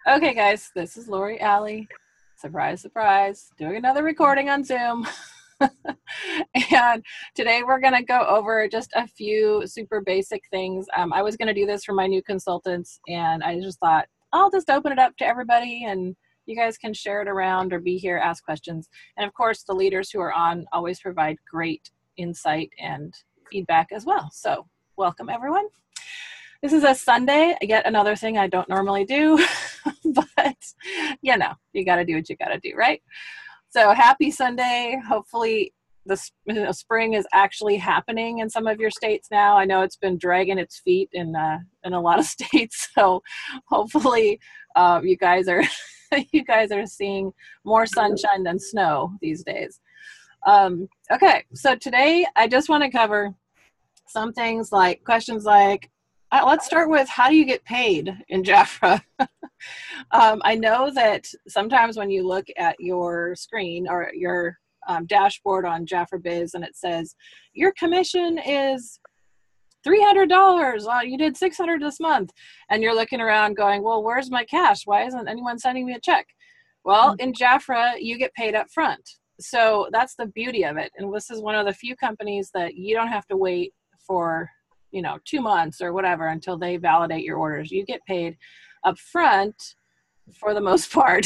Okay, guys, this is Lori Alley. Surprise, surprise, doing another recording on Zoom. And today we're going to go over just a few super basic things. I was going to do this for my new consultants, and I just thought I'll just open it up to everybody, and you guys can share it around or be here, ask questions. And of course, the leaders who are on always provide great insight and feedback as well. So welcome, everyone. This is a Sunday, yet another thing I don't normally do, but you know, you got to do what you got to do, right? So happy Sunday. Hopefully the spring is actually happening in some of your states now. I know it's been dragging its feet in a lot of states. So hopefully you guys are seeing more sunshine than snow these days. Okay, so today I just want to cover some things like questions like, let's start with, how do you get paid in JAFRA? I know that sometimes when you look at your screen or your dashboard on JAFRA Biz and it says, your commission is $300, you did $600 this month. And you're looking around going, well, where's my cash? Why isn't anyone sending me a check? Well, in JAFRA, you get paid up front. So that's the beauty of it. And this is one of the few companies that you don't have to wait for 2 months or whatever until they validate your orders. You get paid up front for the most part.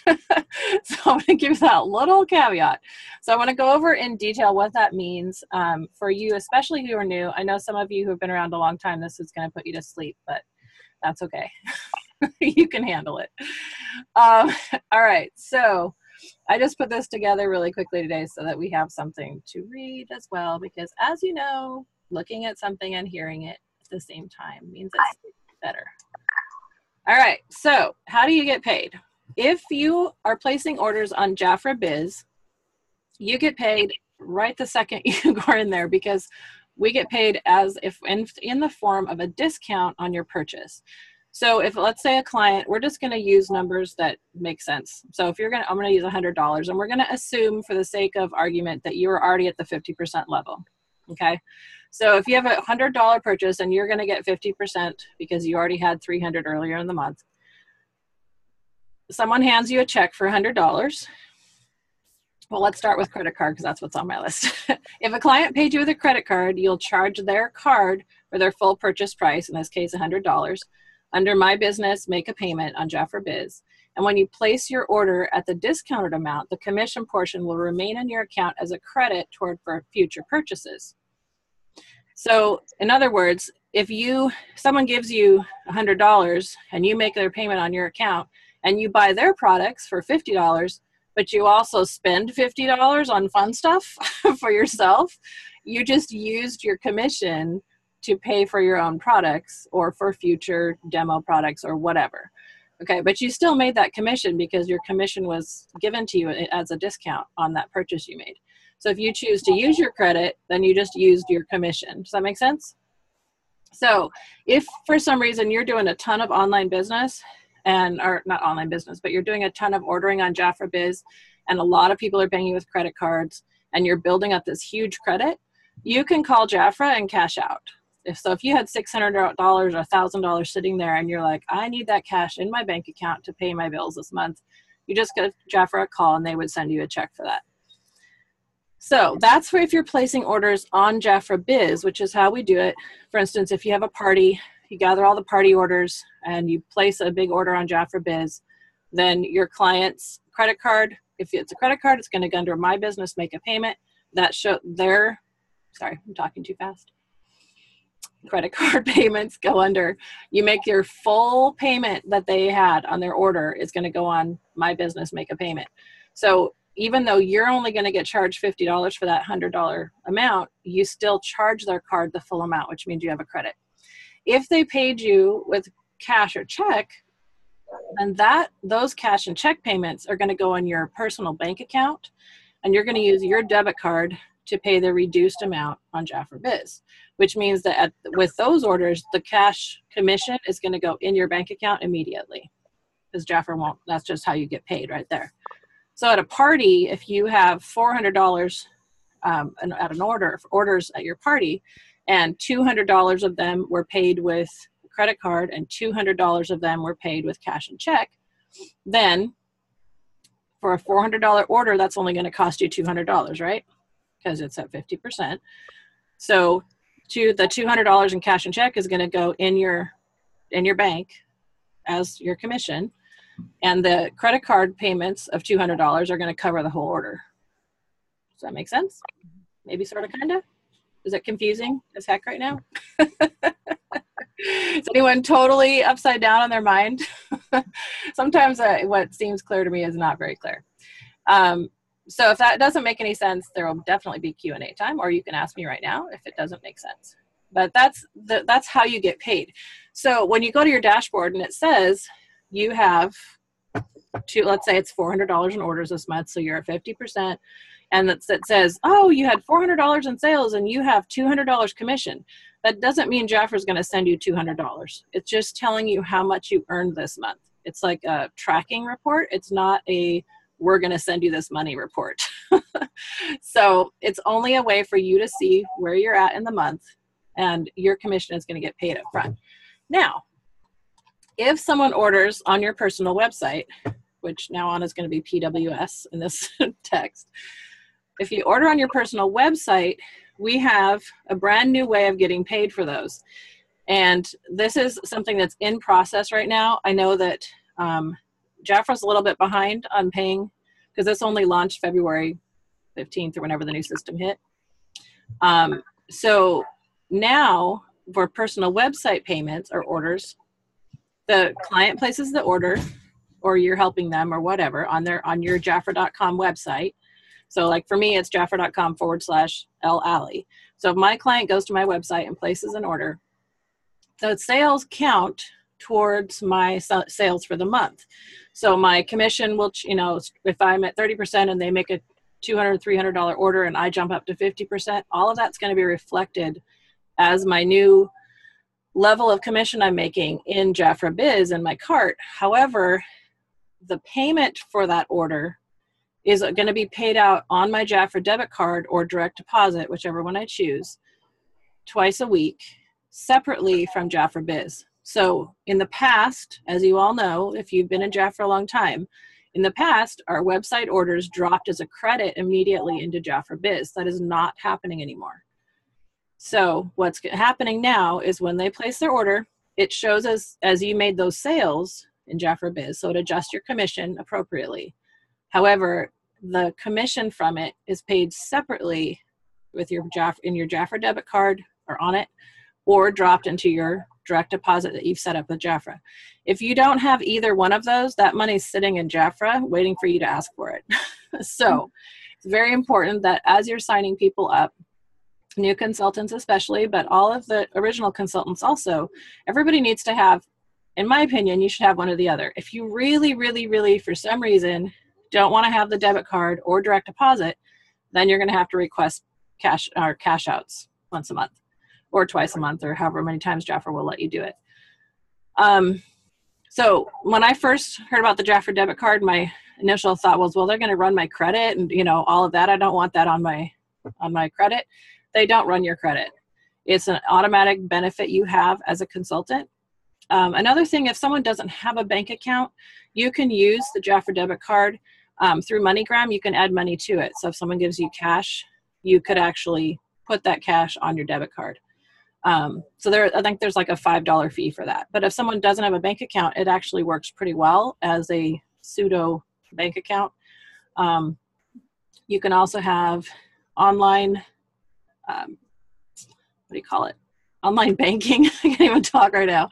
So I'm going to give that little caveat. So I want to go over in detail what that means for you, especially who are new. I know some of you who have been around a long time, this is going to put you to sleep, but that's okay. You can handle it. All right. So I just put this together really quickly today so that we have something to read as well, because as you know, looking at something and hearing it at the same time means it's better. All right, so how do you get paid? If you are placing orders on JAFRA Biz, you get paid right the second you go in there, because we get paid as if in the form of a discount on your purchase. So if, let's say, a client, we're just going to use numbers that make sense. So if I'm going to use $100, and we're going to assume for the sake of argument that you're already at the 50% level, okay? So if you have a $100 purchase and you're going to get 50% because you already had $300 earlier in the month, someone hands you a check for $100. Well, let's start with credit card because that's what's on my list. If a client paid you with a credit card, you'll charge their card for their full purchase price, in this case $100. Under My Business, make a payment on JAFRA Biz. And when you place your order at the discounted amount, the commission portion will remain in your account as a credit toward for future purchases. So in other words, if someone gives you $100 and you make their payment on your account and you buy their products for $50, but you also spend $50 on fun stuff for yourself, you just used your commission to pay for your own products or for future demo products or whatever. Okay, but you still made that commission because your commission was given to you as a discount on that purchase you made. So if you choose to use your credit, then you just used your commission. Does that make sense? So if for some reason you're doing a ton of online business, or not online business, but you're doing a ton of ordering on JAFRA Biz, and a lot of people are paying you with credit cards, and you're building up this huge credit, you can call JAFRA and cash out. If you had $600 or $1,000 sitting there and you're like, I need that cash in my bank account to pay my bills this month, you just give JAFRA a call and they would send you a check for that. So that's for if you're placing orders on JAFRA Biz, which is how we do it. For instance, if you have a party, you gather all the party orders and you place a big order on JAFRA Biz, then your client's credit card, if it's a credit card, it's going to go under My Business, make a payment. That show sorry, I'm talking too fast. Credit card payments go under, you make your full payment that they had on their order is going to go on My Business, make a payment. So even though you're only going to get charged $50 for that $100 amount, you still charge their card the full amount, which means you have a credit. If they paid you with cash or check, then those cash and check payments are going to go on your personal bank account, and you're going to use your debit card to pay the reduced amount on JAFRA Biz, which means that with those orders, the cash commission is going to go in your bank account immediately, because JAFRA won't. That's just how you get paid right there. So at a party, if you have $400 at an orders at your party, and $200 of them were paid with a credit card and $200 of them were paid with cash and check, then for a $400 order, that's only going to cost you $200, right? Because it's at 50%. So the $200 in cash and check is going to go in your bank as your commission, and the credit card payments of $200 are going to cover the whole order. Does that make sense? Maybe, sort of, kind of? Is it confusing as heck right now? Is anyone totally upside down on their mind? Sometimes what seems clear to me is not very clear. So if that doesn't make any sense, there will definitely be Q&A time, or you can ask me right now if it doesn't make sense. But that's how you get paid. So when you go to your dashboard and it says you have let's say it's $400 in orders this month, so you're at 50%, and it says, oh, you had $400 in sales and you have $200 commission. That doesn't mean JAFRA is going to send you $200. It's just telling you how much you earned this month. It's like a tracking report. It's not a we're going to send you this money report. So it's only a way for you to see where you're at in the month, and your commission is going to get paid up front. Now, if someone orders on your personal website, which now on is going to be PWS in this text, if you order on your personal website, we have a brand new way of getting paid for those. And this is something that's in process right now. I know that JAFRA's a little bit behind on paying, because this only launched February 15th or whenever the new system hit. So now for personal website payments or orders, the client places the order, or you're helping them or whatever on your JAFRA.com website. So like for me, it's JAFRA.com/LAlley. So if my client goes to my website and places an order, the sales count towards my sales for the month. So my commission will, if I'm at 30% and they make a $200, $300 order and I jump up to 50%, all of that's going to be reflected as my new level of commission I'm making in JAFRA Biz in my cart. However, the payment for that order is going to be paid out on my JAFRA debit card or direct deposit, whichever one I choose, twice a week, separately from JAFRA Biz. So in the past, as you all know, if you've been in JAFRA a long time, in the past, our website orders dropped as a credit immediately into JAFRA Biz. That is not happening anymore. So what's happening now is when they place their order, it shows as you made those sales in JAFRA Biz, so it adjusts your commission appropriately. However, the commission from it is paid separately with your JAFRA debit card or on it, or dropped into your direct deposit that you've set up with JAFRA. If you don't have either one of those, that money's sitting in JAFRA waiting for you to ask for it. So it's very important that as you're signing people up, new consultants especially, but all of the original consultants also, everybody needs to have, in my opinion, you should have one or the other. If you really, really, really, for some reason, don't want to have the debit card or direct deposit, then you're going to have to request cash outs once a month or twice a month or however many times JAFRA will let you do it. So when I first heard about the JAFRA debit card, my initial thought was, well, they're going to run my credit and all of that. I don't want that on my credit. They don't run your credit. It's an automatic benefit you have as a consultant. Another thing, if someone doesn't have a bank account, you can use the JAFRA debit card through MoneyGram. You can add money to it. So if someone gives you cash, you could actually put that cash on your debit card. So I think there's like a $5 fee for that. But if someone doesn't have a bank account, it actually works pretty well as a pseudo bank account. You can also have online, online banking. I can't even talk right now.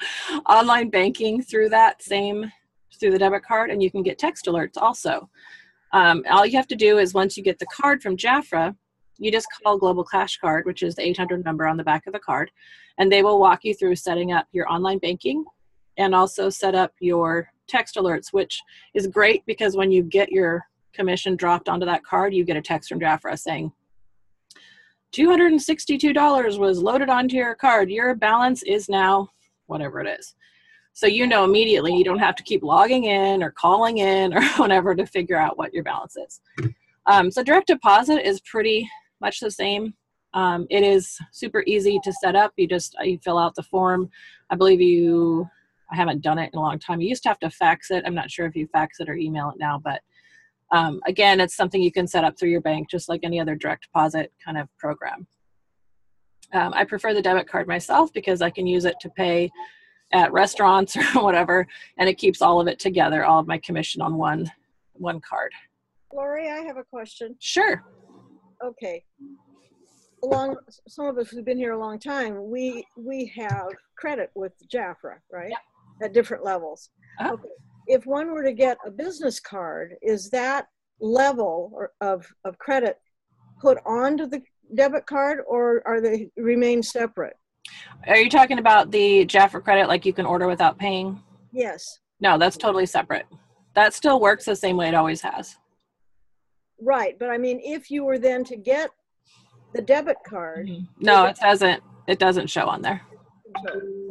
Online banking through the debit card, and you can get text alerts also. All you have to do is once you get the card from JAFRA, you just call Global Cash Card, which is the 800 number on the back of the card, and they will walk you through setting up your online banking and also set up your text alerts, which is great because when you get your commission dropped onto that card, you get a text from JAFRA saying, $262 was loaded onto your card. Your balance is now whatever it is. So immediately, you don't have to keep logging in or calling in or whatever to figure out what your balance is. So direct deposit is pretty much the same. It is super easy to set up. You fill out the form. I believe you I haven't done it in a long time. You used to have to fax it. I'm not sure if you fax it or email it now, but again, it's something you can set up through your bank, just like any other direct deposit kind of program. I prefer the debit card myself because I can use it to pay at restaurants or whatever, and it keeps all of it together, all of my commission on one card. Lori, I have a question. Sure. Okay. Some of us who've been here a long time, we have credit with JAFRA, right? Yeah. At different levels. Uh-huh. Okay. If one were to get a business card, is that level of credit put onto the debit card, or are they remain separate? Are you talking about the JAFRA credit, like you can order without paying? Yes. No, that's totally separate. That still works the same way it always has. Right, but I mean, if you were then to get the debit card. No, it doesn't. It doesn't show on there.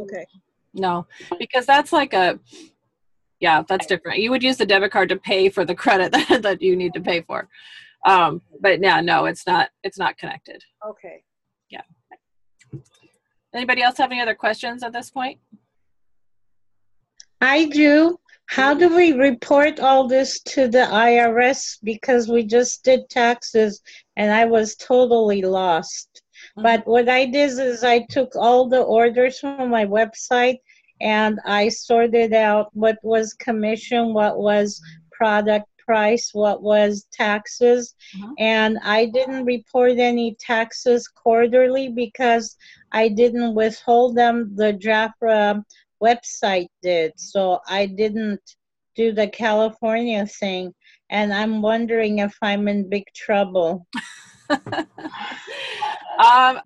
Okay. No, because that's like that's different. You would use the debit card to pay for the credit that you need to pay for. But yeah, no, it's not connected. Okay. Yeah. Anybody else have any other questions at this point? I do. How do we report all this to the IRS? Because we just did taxes and I was totally lost. Mm-hmm. But what I did is I took all the orders from my website and I sorted out what was commission, what was product price, what was taxes. Mm-hmm. And I didn't report any taxes quarterly because I didn't withhold them. The JAFRA website did, so I didn't do the California thing, and I'm wondering if I'm in big trouble.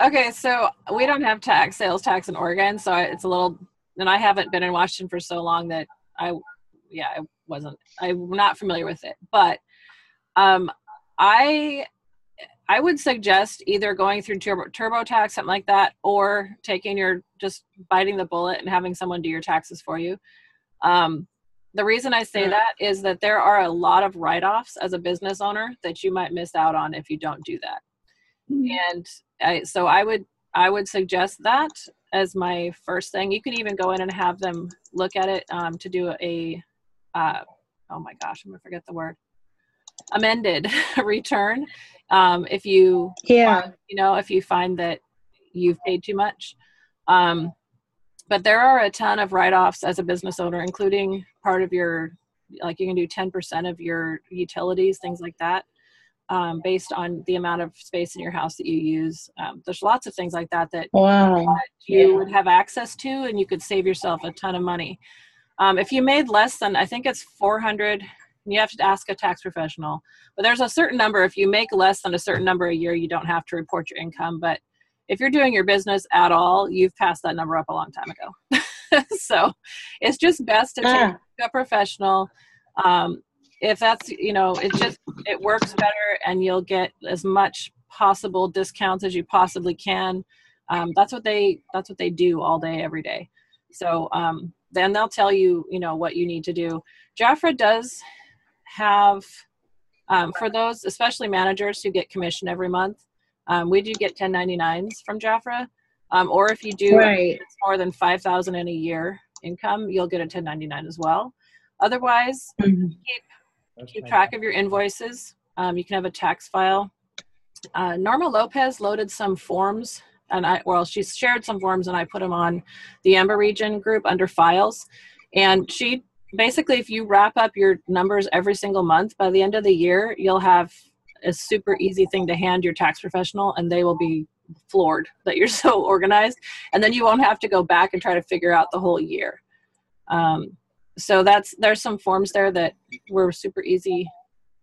Okay, so we don't have sales tax in Oregon, so it's a little, and I haven't been in Washington for so long that I'm not familiar with it, but I would suggest either going through TurboTax, something like that, or just biting the bullet and having someone do your taxes for you. The reason I say that is that there are a lot of write-offs as a business owner that you might miss out on if you don't do that. Mm-hmm. And so I would suggest that as my first thing. You can even go in and have them look at it to do oh my gosh, I'm gonna forget the word. Amended return. If you if you find that you've paid too much. But there are a ton of write-offs as a business owner, including part of your, like you can do 10% of your utilities, things like that, based on the amount of space in your house that you use. There's lots of things like that you would have access to, and you could save yourself a ton of money. If you made less than, I think it's $400, you have to ask a tax professional, but there's a certain number. If you make less than a certain number a year, you don't have to report your income. But if you're doing your business at all, you've passed that number up a long time ago. So it's just best to take a professional. If that's, it works better and you'll get as much possible discounts as you possibly can. That's what they do all day, every day. So then they'll tell you, what you need to do. JAFRA does have, for those, especially managers who get commission every month, we do get 1099s from JAFRA. Or if you do it's more than $5,000 in a year income, you'll get a 1099 as well. Otherwise, keep track of your invoices. You can have a tax file. Norma Lopez loaded some forms, and she shared some forms, and I put them on the Amber Region group under files. And she basically, if you wrap up your numbers every single month, by the end of the year, you'll have a super easy thing to hand your tax professional, and they will be floored that you're so organized. And then you won't have to go back and try to figure out the whole year. So there's some forms there that were super easy,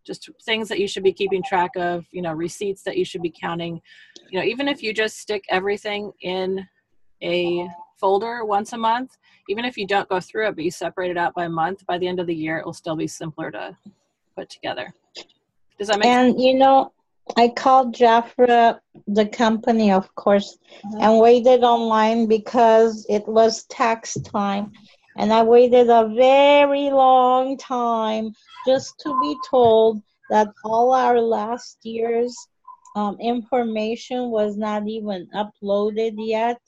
just things that you should be keeping track of, receipts that you should be counting. Even if you just stick everything in a folder once a month, even if you don't go through it, but you separate it out by month, by the end of the year, it will still be simpler to put together. Does that make sense? And, I called JAFRA, the company, of course, and waited online because it was tax time. And I waited a very long time just to be told that all our last year's information was not even uploaded yet.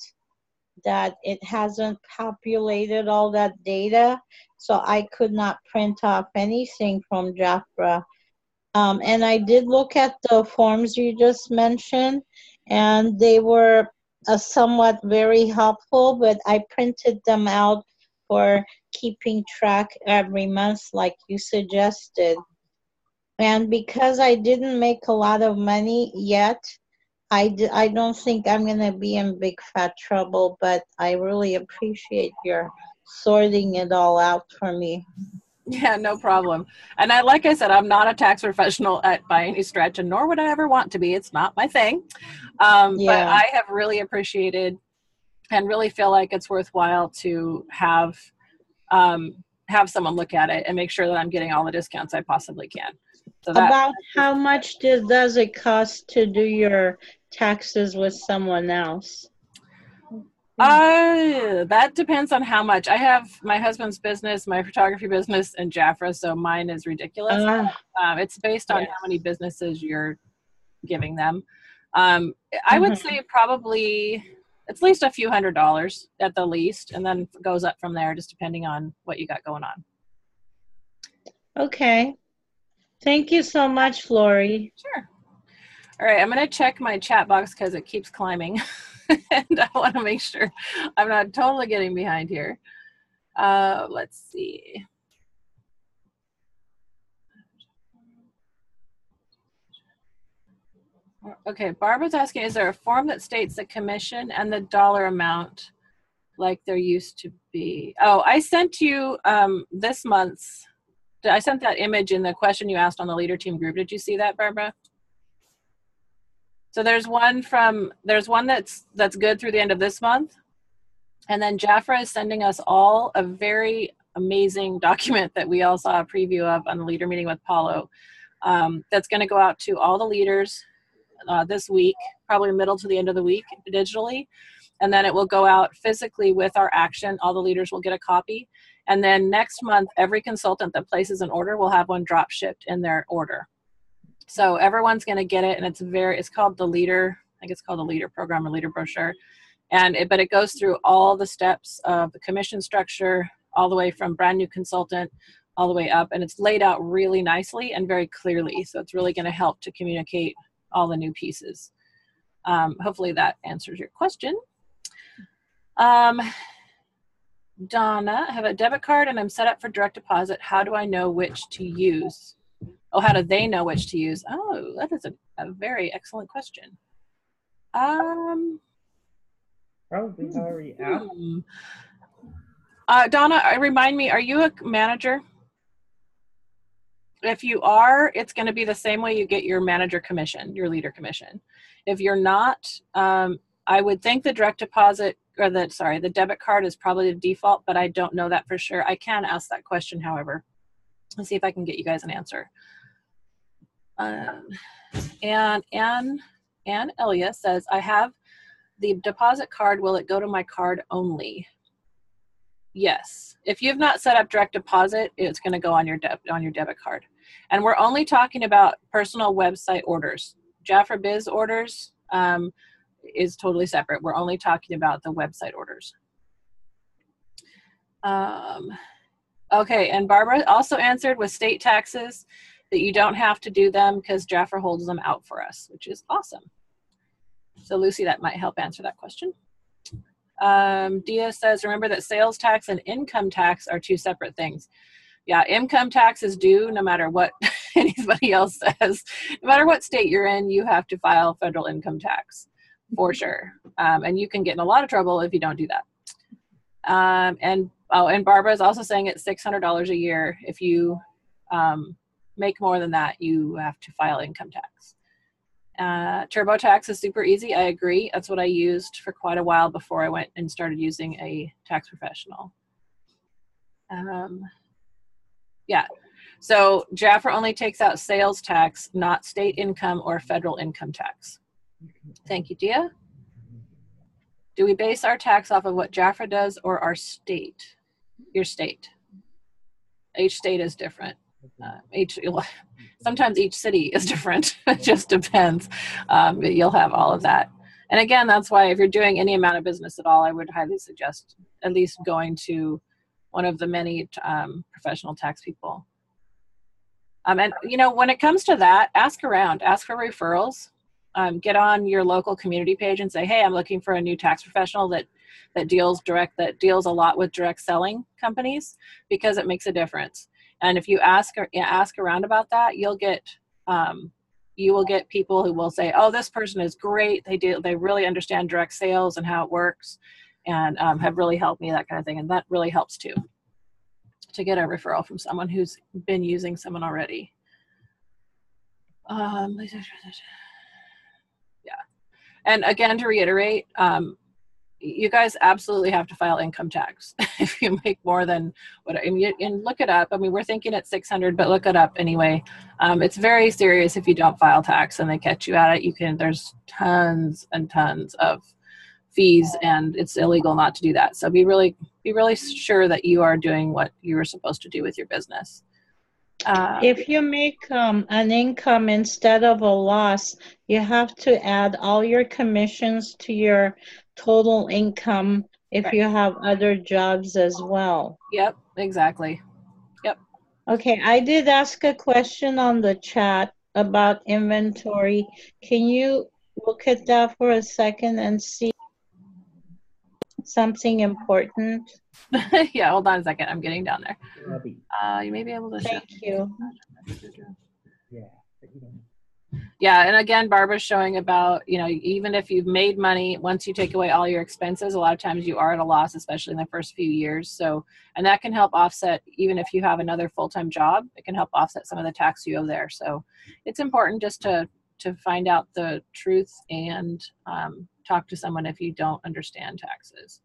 that it hasn't populated all that data, so I could not print off anything from JAFRA. And I did look at the forms you just mentioned, and they were somewhat very helpful, but I printed them out for keeping track every month like you suggested. And because I didn't make a lot of money yet, I don't think I'm going to be in big fat trouble, but I really appreciate your sorting it all out for me. Yeah, no problem. And like I said, I'm not a tax professional by any stretch, and nor would I ever want to be. It's not my thing. But I have really appreciated and really feel like it's worthwhile to have someone look at it and make sure that I'm getting all the discounts I possibly can. So about how much does it cost to do your taxes with someone else? That depends on how much. I have my husband's business, my photography business, and JAFRA, so mine is ridiculous. It's based on how many businesses you're giving them. I would say probably it's at least a few $100s at the least, and then it goes up from there, just depending on what you got going on. Okay. Thank you so much, Lori. Sure. All right, I'm going to check my chat box because it keeps climbing. And I want to make sure I'm not totally getting behind here. Let's see. Okay, Barbara's asking, is there a form that states the commission and the dollar amount like there used to be? Oh, I sent you this month's, I sent that image in the question you asked on the leader team group. Did you see that, Barbara? So there's one that's good through the end of this month. And then JAFRA is sending us all a very amazing document that we all saw a preview of on the leader meeting with Paulo. That's going to go out to all the leaders this week, probably middle to the end of the week digitally. And then it will go out physically with our action. All the leaders will get a copy. And then next month, every consultant that places an order will have one drop shipped in their order. So everyone's going to get it, and it's called the Leader, I think it's called the Leader Program or Leader Brochure. But it goes through all the steps of the commission structure, all the way from brand new consultant, all the way up, and it's laid out really nicely and very clearly. So it's really going to help to communicate all the new pieces. Hopefully that answers your question. Donna, I have a debit card and I'm set up for direct deposit. How do I know which to use? Oh, how do they know which to use? Oh, that is a very excellent question. Probably already out. Donna, remind me, are you a manager? If you are, it's going to be the same way you get your manager commission, your leader commission. If you're not, I would think the direct deposit or the debit card is probably the default, but I don't know that for sure. I can ask that question, however. Let's see if I can get you guys an answer. And Ann Elia says, I have the deposit card. Will it go to my card only? Yes. If you've not set up direct deposit, it's going to go on your debit card. And we're only talking about personal website orders. JAFRA Biz orders is totally separate. We're only talking about the website orders. Okay, and Barbara also answered with state taxes that you don't have to do them because JAFRA holds them out for us, which is awesome. So Lucy, that might help answer that question. Dia says, remember that sales tax and income tax are two separate things. Yeah, income tax is due no matter what anybody else says. No matter what state you're in, you have to file federal income tax for sure. And you can get in a lot of trouble if you don't do that. And Barbara is also saying it's $600 a year. If you make more than that, you have to file income tax. TurboTax is super easy. I agree. That's what I used for quite a while before I went and started using a tax professional. Yeah. So JAFRA only takes out sales tax, not state income or federal income tax. Thank you, Dia. Do we base our tax off of what JAFRA does or our state? Your state. Each state is different. Sometimes each city is different. It just depends. You'll have all of that. And again, that's why if you're doing any amount of business at all, I would highly suggest at least going to one of the many professional tax people. And you know, when it comes to that, ask around, ask for referrals. Get on your local community page and say, hey, I'm looking for a new tax professional that deals a lot with direct selling companies, because it makes a difference. And if you ask around about that, you will get people who will say, oh, this person is great. They really understand direct sales and how it works, and have really helped me, that kind of thing. And that really helps too, to get a referral from someone who's been using someone already. Yeah. And again, to reiterate, you guys absolutely have to file income tax if you make more than what, and look it up. I mean, we're thinking it's 600, but look it up anyway. It's very serious if you don't file tax and they catch you at it. There's tons and tons of fees, and it's illegal not to do that. So be really sure that you are doing what you were supposed to do with your business. If you make an income instead of a loss, you have to add all your commissions to your total income if Right. you have other jobs as well. Yep, exactly. Yep. Okay, I did ask a question on the chat about inventory. Can you look at that for a second and see something important? Yeah, hold on a second. I'm getting down there. You may be able to show. Thank you. Yeah, and again, Barbara's showing about, even if you've made money, once you take away all your expenses, a lot of times you are at a loss, especially in the first few years. So, and that can help offset, even if you have another full-time job, it can help offset some of the tax you owe there. So it's important just to find out the truth and talk to someone if you don't understand taxes.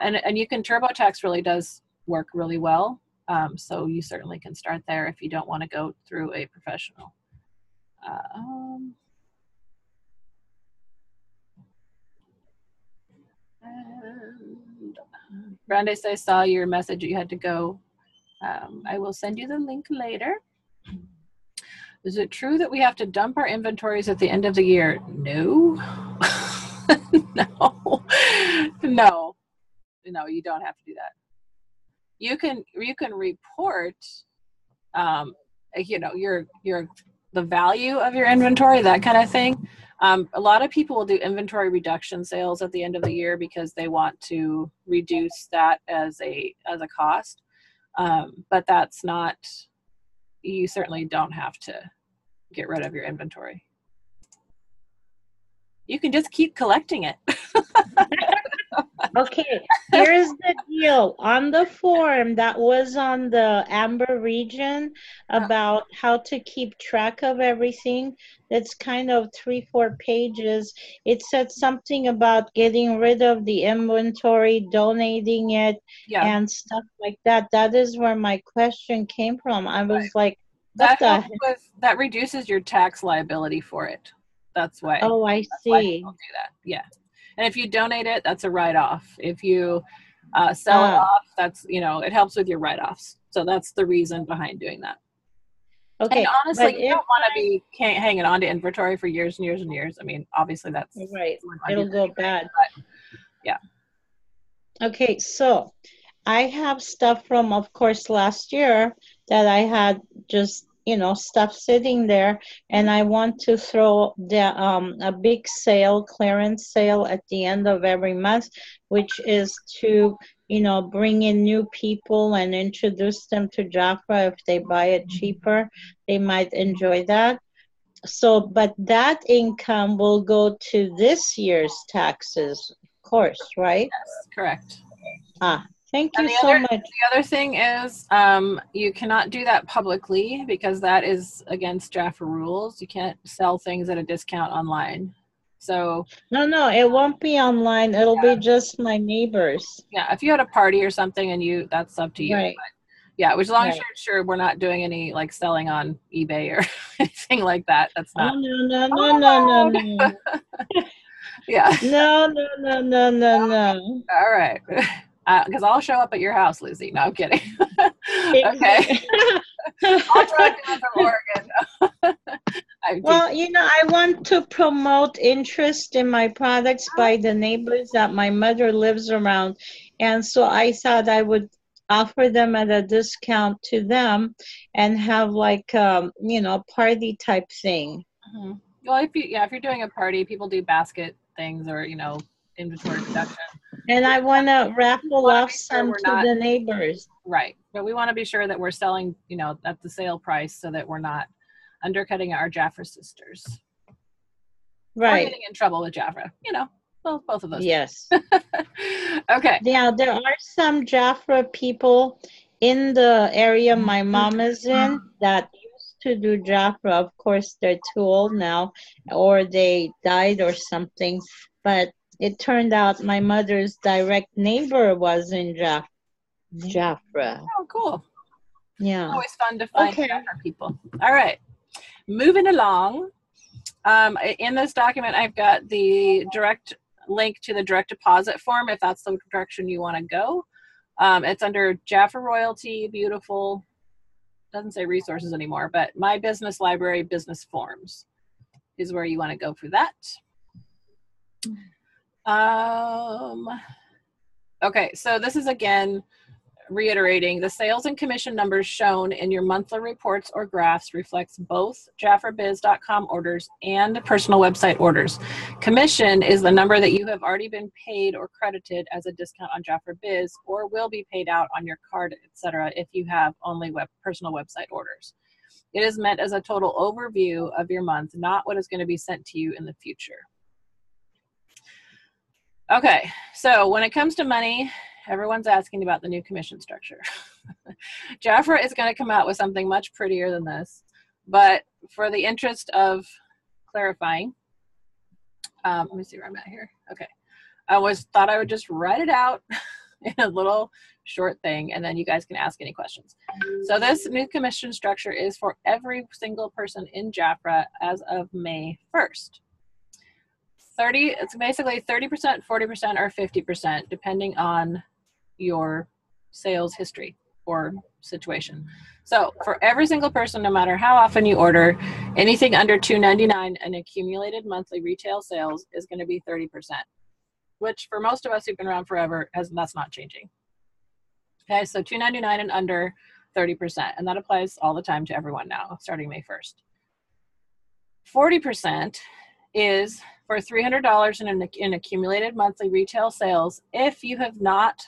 And you can, TurboTax really does work really well. So you certainly can start there if you don't want to go through a professional. And Brandes, I saw your message. You had to go. I will send you the link later. Is it true that we have to dump our inventories at the end of the year? No. No, you don't have to do that. You can report, the value of your inventory, that kind of thing. A lot of people will do inventory reduction sales at the end of the year because they want to reduce that as a cost. But that's not, you certainly don't have to get rid of your inventory. You can just keep collecting it. Okay, here's the deal. On the form that was on the Amber region about how to keep track of everything, that's kind of 3-4 pages. It said something about getting rid of the inventory, donating it, and stuff like that. That is where my question came from. I was like, what the heck? That reduces your tax liability for it. That's why. Oh, I see. Why people do that. Yeah. And if you donate it, that's a write-off. If you sell it off, that's, it helps with your write-offs. So that's the reason behind doing that. Okay. And honestly, you don't want to be hanging on to inventory for years and years and years. I mean, obviously that's right. It'll go bad. But, yeah. Okay, so I have stuff from, of course, last year that I had just, stuff sitting there, and I want to throw a big sale, clearance sale at the end of every month, which is to, bring in new people and introduce them to JAFRA. If they buy it cheaper, they might enjoy that. So, but that income will go to this year's taxes, of course, right? Yes, correct. Thank you so much. The other thing is you cannot do that publicly because that is against JAFRA rules. You can't sell things at a discount online. So no, it won't be online. It'll be just my neighbors. Yeah, if you had a party or something and that's up to you. Right. But yeah, as long as you're sure we're not doing any like selling on eBay or anything like that. That's not. Oh, no. Yeah. No. All right. Because I'll show up at your house, Lucy. No, I'm kidding. Okay. I'll drive down from Oregon. Well, I want to promote interest in my products by the neighbors that my mother lives around. And so I thought I would offer them at a discount to them and have like, party type thing. Mhm. Well, if you're doing a party, people do basket things or, inventory reduction. And I want to raffle wanna off be sure some we're to not- the neighbors. Right. But we want to be sure that we're selling, at the sale price so that we're not undercutting our JAFRA sisters. Or Right. getting in trouble with JAFRA. Both of those. Yes. Okay. Yeah, there are some JAFRA people in the area my mom is in that used to do JAFRA. Of course, they're too old now, or they died or something. But it turned out my mother's direct neighbor was in JAFRA. Oh, cool. Yeah. Always fun to find Okay. JAFRA people. All right. Moving along. In this document, I've got the direct link to the direct deposit form if that's the direction you want to go. It's under JAFRA Royalty, beautiful, doesn't say resources anymore, but My Business Library Business Forms is where you want to go for that. Okay, so this is again reiterating the sales and commission numbers shown in your monthly reports or graphs reflects both JAFRABiz.com orders and personal website orders. Commission is the number that you have already been paid or credited as a discount on JAFRA Biz or will be paid out on your card, etc. if you have only personal website orders. It is meant as a total overview of your month, not what is going to be sent to you in the future. Okay, so when it comes to money, everyone's asking about the new commission structure. JAFRA is going to come out with something much prettier than this, but for the interest of clarifying, let me see where I'm at here. Okay, thought I would just write it out in a little short thing, and then you guys can ask any questions. So this new commission structure is for every single person in JAFRA as of May 1st. It's basically 30%, 40%, or 50%, depending on your sales history or situation. So for every single person, no matter how often you order, anything under $2.99 in accumulated monthly retail sales is going to be 30%, which for most of us who've been around forever, that's not changing. Okay, so $2.99 and under, 30%, and that applies all the time to everyone now, starting May 1st. 40% is for $300 in accumulated monthly retail sales if you have not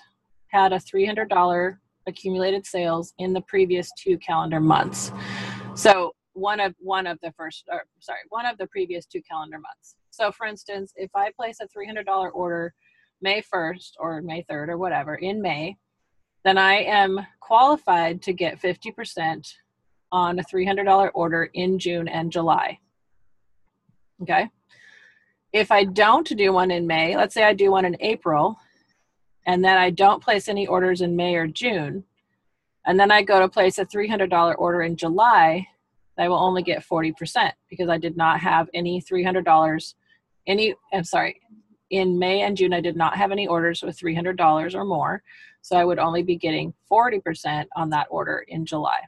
had a $300 accumulated sales in the previous 2 calendar months. So one of the previous 2 calendar months. So for instance, if I place a $300 order May 1st or May 3rd or whatever in May, then I am qualified to get 50% on a $300 order in June and July. Okay. If I don't do one in May, let's say I do one in April, and then I don't place any orders in May or June, and then I go to place a $300 order in July, I will only get 40% because I did not have any $300, in May and June I did not have any orders with $300 or more, so I would only be getting 40% on that order in July.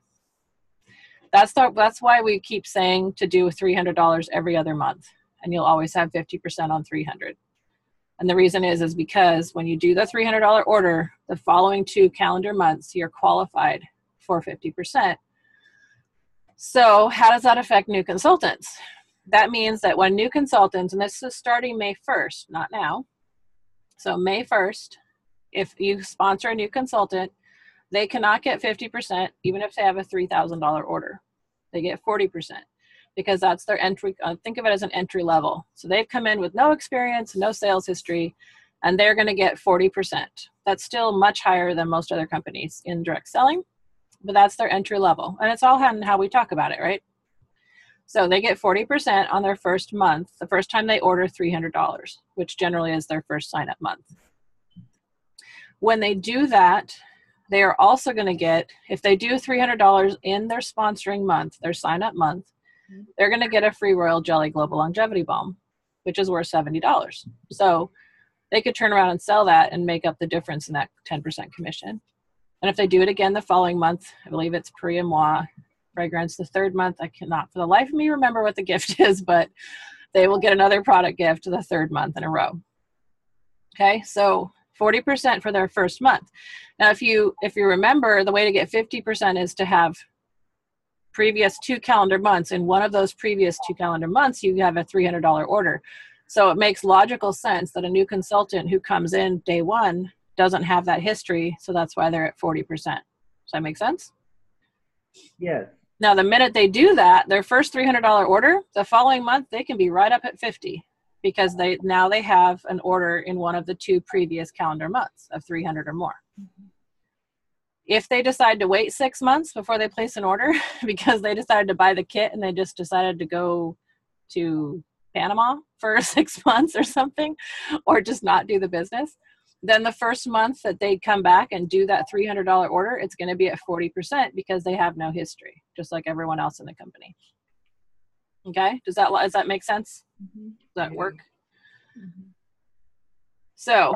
That's why we keep saying to do $300 every other month, and you'll always have 50% on 300. And the reason is because when you do the $300 order, the following 2 calendar months, you're qualified for 50%. So how does that affect new consultants? That means that when new consultants, and this is starting May 1st, not now. So May 1st, if you sponsor a new consultant, they cannot get 50% even if they have a $3,000 order. They get 40%. Because that's their entry, think of it as an entry level. So they've come in with no experience, no sales history, and they're going to get 40%. That's still much higher than most other companies in direct selling, but that's their entry level. And it's all how we talk about it, right? So they get 40% on their first month, the first time they order $300, which generally is their first sign-up month. When they do that, they are also going to get, if they do $300 in their sponsoring month, their sign-up month, they're going to get a free Royal Jelly Global Longevity Balm, which is worth $70. So they could turn around and sell that and make up the difference in that 10% commission. And if they do it again the following month, I believe it's Pris Moi fragrance. The third month, I cannot for the life of me remember what the gift is, but they will get another product gift the third month in a row. Okay, so 40% for their first month. Now, if you remember, the way to get 50% is to have previous 2 calendar months. In one of those previous 2 calendar months, you have a $300 order. So it makes logical sense that a new consultant who comes in day one doesn't have that history. So that's why they're at 40%. Does that make sense? Yes. Now, the minute they do that, their first $300 order, the following month, they can be right up at 50 because they have an order in one of the 2 previous calendar months of 300 or more. Mm-hmm. If they decide to wait 6 months before they place an order because they decided to buy the kit and they just decided to go to Panama for 6 months or something, or just not do the business, then the first month that they come back and do that $300 order, it's going to be at 40% because they have no history, just like everyone else in the company. Okay, does that make sense? Mm-hmm. Does that work? Mm-hmm. So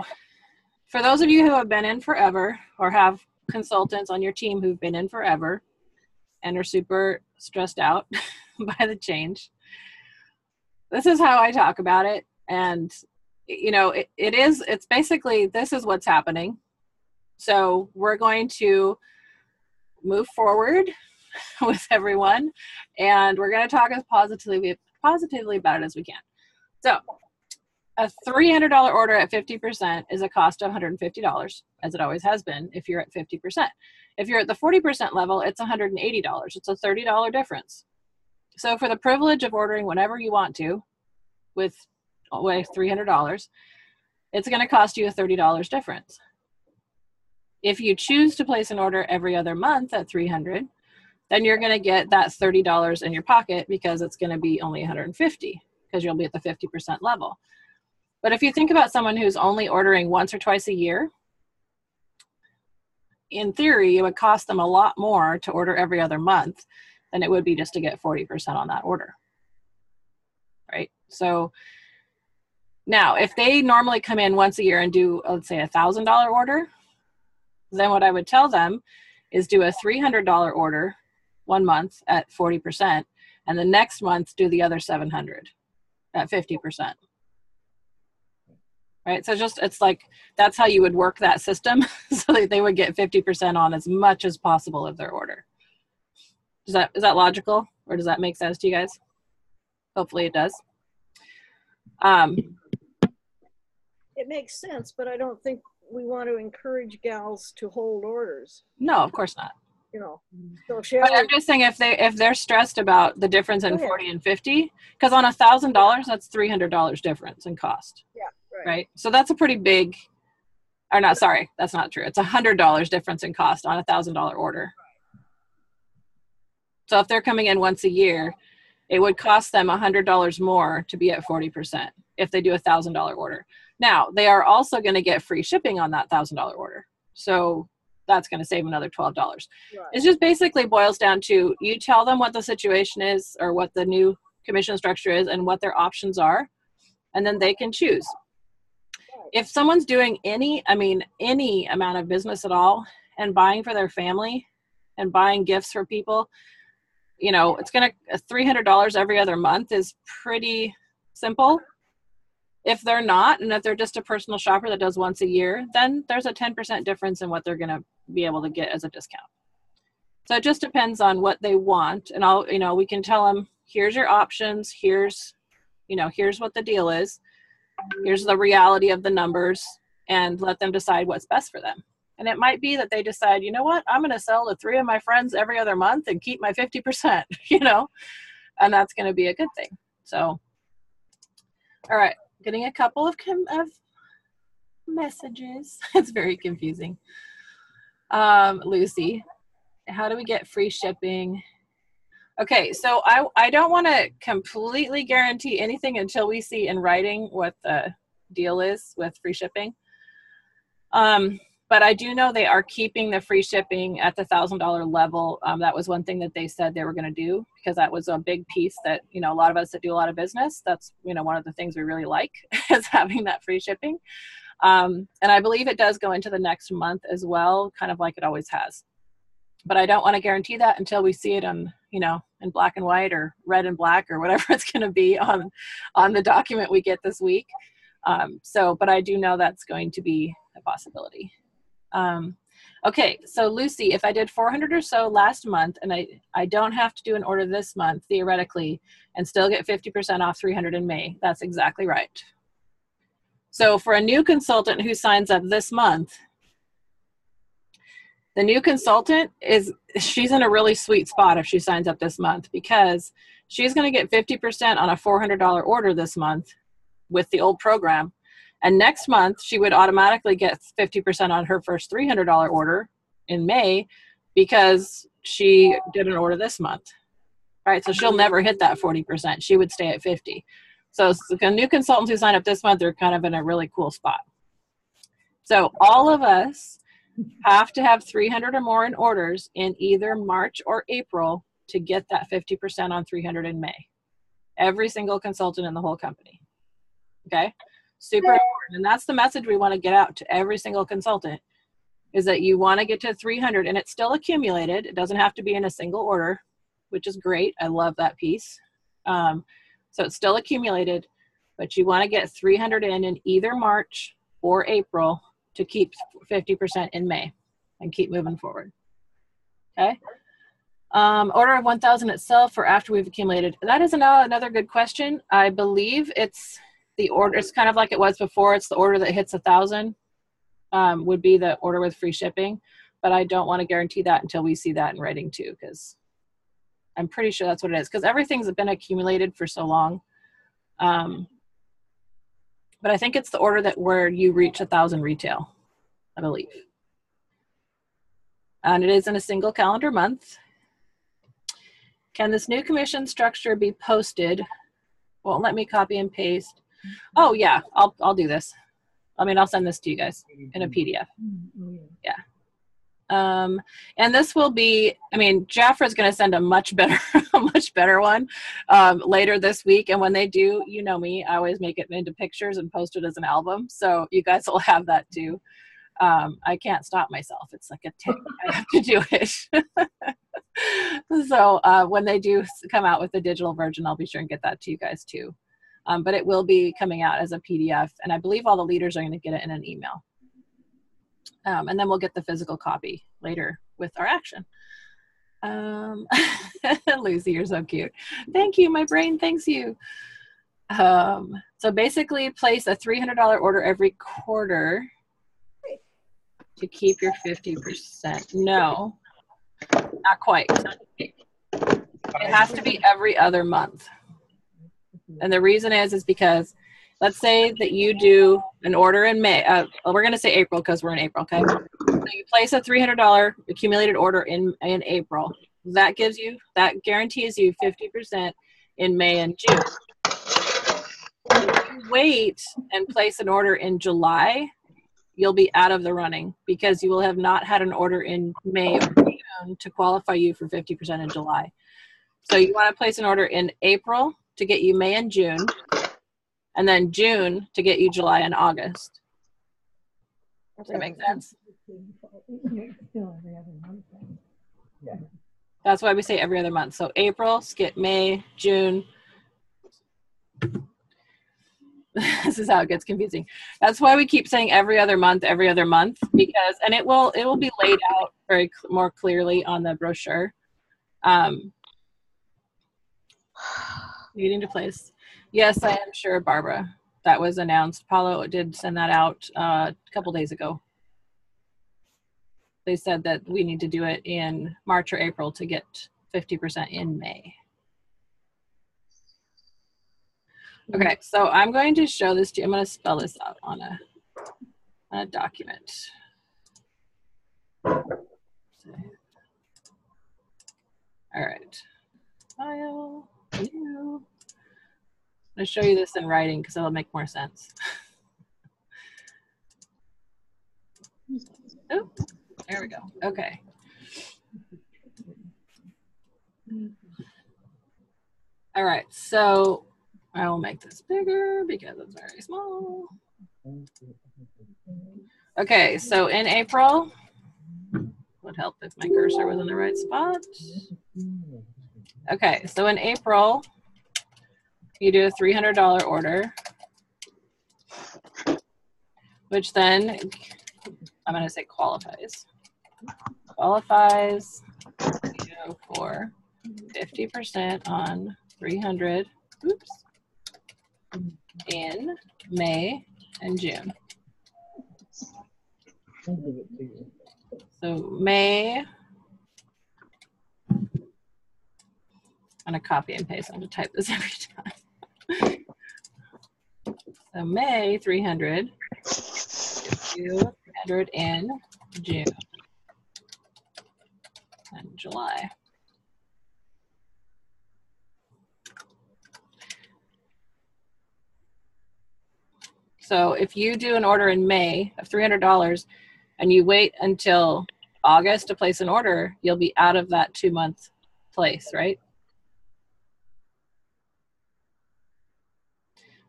for those of you who have been in forever or have consultants on your team who've been in forever and are super stressed out by the change, this is how I talk about it. And you know, it's basically, this is what's happening. So we're going to move forward with everyone, and we're going to talk as positively about it as we can. So a $300 order at 50% is a cost of $150, as it always has been if you're at 50%. If you're at the 40% level, it's $180. It's a $30 difference. So for the privilege of ordering whenever you want to with $300, it's going to cost you a $30 difference. If you choose to place an order every other month at $300, then you're going to get that $30 in your pocket because it's going to be only $150 because you'll be at the 50% level. But if you think about someone who's only ordering once or twice a year, in theory, it would cost them a lot more to order every other month than it would be just to get 40% on that order, right? So now, if they normally come in once a year and do, let's say, $1,000 order, then what I would tell them is do a $300 order 1 month at 40%, and the next month do the other 700 at 50%. Right? So it's like, that's how you would work that system so that they would get 50% on as much as possible of their order. Is that logical, or does that make sense to you guys? Hopefully it does. It makes sense, but I don't think we want to encourage gals to hold orders. No, of course not. You know, so Sherry, but I'm just saying if they're stressed about the difference in 40 and 50, because on $1,000 that's $300 difference in cost. Yeah, right. So that's a pretty big, or not, sorry, that's not true. It's $100 difference in cost on $1,000 order. So if they're coming in once a year, it would cost them $100 more to be at 40% if they do a $1,000 order. Now, they are also going to get free shipping on that $1,000 order. So that's going to save another $12. Right. It just basically boils down to, you tell them what the situation is or what the new commission structure is and what their options are, and then they can choose. Right. If someone's doing any amount of business at all and buying for their family and buying gifts for people, you know, it's going to, $300 every other month is pretty simple. If they're not, and if they're just a personal shopper that does once a year, then there's a 10% difference in what they're going to be able to get as a discount. So it just depends on what they want. And we can tell them, here's your options. Here's what the deal is. Here's the reality of the numbers, and let them decide what's best for them. And it might be that they decide, you know what, I'm going to sell to 3 of my friends every other month and keep my 50%, and that's going to be a good thing. So, all right. Getting a couple of messages. It's very confusing. Lucy, how do we get free shipping? Okay, so I don't want to completely guarantee anything until we see in writing what the deal is with free shipping. But I do know they are keeping the free shipping at the $1,000 level. That was one thing that they said they were going to do, because that was a big piece that, a lot of us that do a lot of business, that's, one of the things we really like is having that free shipping. And I believe it does go into the next month as well, kind of like it always has. But I don't want to guarantee that until we see it you know, in black and white or red and black or whatever it's going to be on the document we get this week. But I do know that's going to be a possibility. Okay, so Lucy, if I did 400 or so last month and I don't have to do an order this month, theoretically, and still get 50% off 300 in May, that's exactly right. So for a new consultant who signs up this month, the new consultant she's in a really sweet spot if she signs up this month, because she's going to get 50% on a $400 order this month with the old program. And next month, she would automatically get 50% on her first $300 order in May because she did an order this month, right? So she'll never hit that 40%. She would stay at 50. So the new consultants who sign up this month are kind of in a really cool spot. So all of us have to have 300 or more in orders in either March or April to get that 50% on 300 in May. Every single consultant in the whole company. Okay? Super important. And that's the message we want to get out to every single consultant, is that you want to get to 300 and it's still accumulated. It doesn't have to be in a single order, which is great. I love that piece. So it's still accumulated, but you want to get 300 in either March or April to keep 50% in May and keep moving forward. Okay. Order of 1,000 itself or after we've accumulated. That is another good question. I believe it's the order. It's kind of like it was before. It's the order that hits 1,000 would be the order with free shipping, but I don't want to guarantee that until we see that in writing too, because I'm pretty sure that's what it is, because everything's been accumulated for so long. But I think it's the order where you reach 1,000 retail, I believe. And it is in a single calendar month. Can this new commission structure be posted? Won't let me copy and paste. Oh yeah, I'll do this. I mean, I'll send this to you guys in a PDF. Yeah. And this will be, I mean, JAFRA is going to send a much better one later this week. And when they do, you know me, I always make it into pictures and post it as an album. So you guys will have that too. I can't stop myself. It's like a tick. I have to do it. So when they do come out with the digital version, I'll be sure and get that to you guys too. But it will be coming out as a PDF. And I believe all the leaders are going to get it in an email. And then we'll get the physical copy later with our action. Lucy, you're so cute. Thank you. My brain thanks you. So basically place a $300 order every quarter to keep your 50%. No, not quite. It has to be every other month. And the reason is because let's say that you do an order in May. We're going to say April because we're in April, okay? So you place a $300 accumulated order in April. That guarantees you 50% in May and June. If you wait and place an order in July, you'll be out of the running because you will have not had an order in May or June to qualify you for 50% in July. So you want to place an order in April to get you May and June, and then June to get you July and August. Does that make sense? Yeah. That's why we say every other month. So April, skip May, June. This is how it gets confusing. That's why we keep saying every other month, because, and it will be laid out more clearly on the brochure. Needing to place. Yes, I am sure, Barbara. That was announced. Paulo did send that out a couple days ago. They said that we need to do it in March or April to get 50% in May. Okay, so I'm going to show this to you. I'm going to spell this out on a document. All right. File. New. I'm going to show you this in writing because it'll make more sense. Oh, there we go. Okay. All right, so I will make this bigger because it's very small. Okay, so in April, would help if my cursor was in the right spot. Okay, so in April, you do a $300 order, which then, I'm going to say qualifies. Qualifies you for 50% on 300, oops, in May and June. I'll give it to you. So May, I'm going to copy and paste. I'm going to type this every time. So May 300, gives you 300 in June and July. So if you do an order in May of $300 and you wait until August to place an order, you'll be out of that 2-month place, right?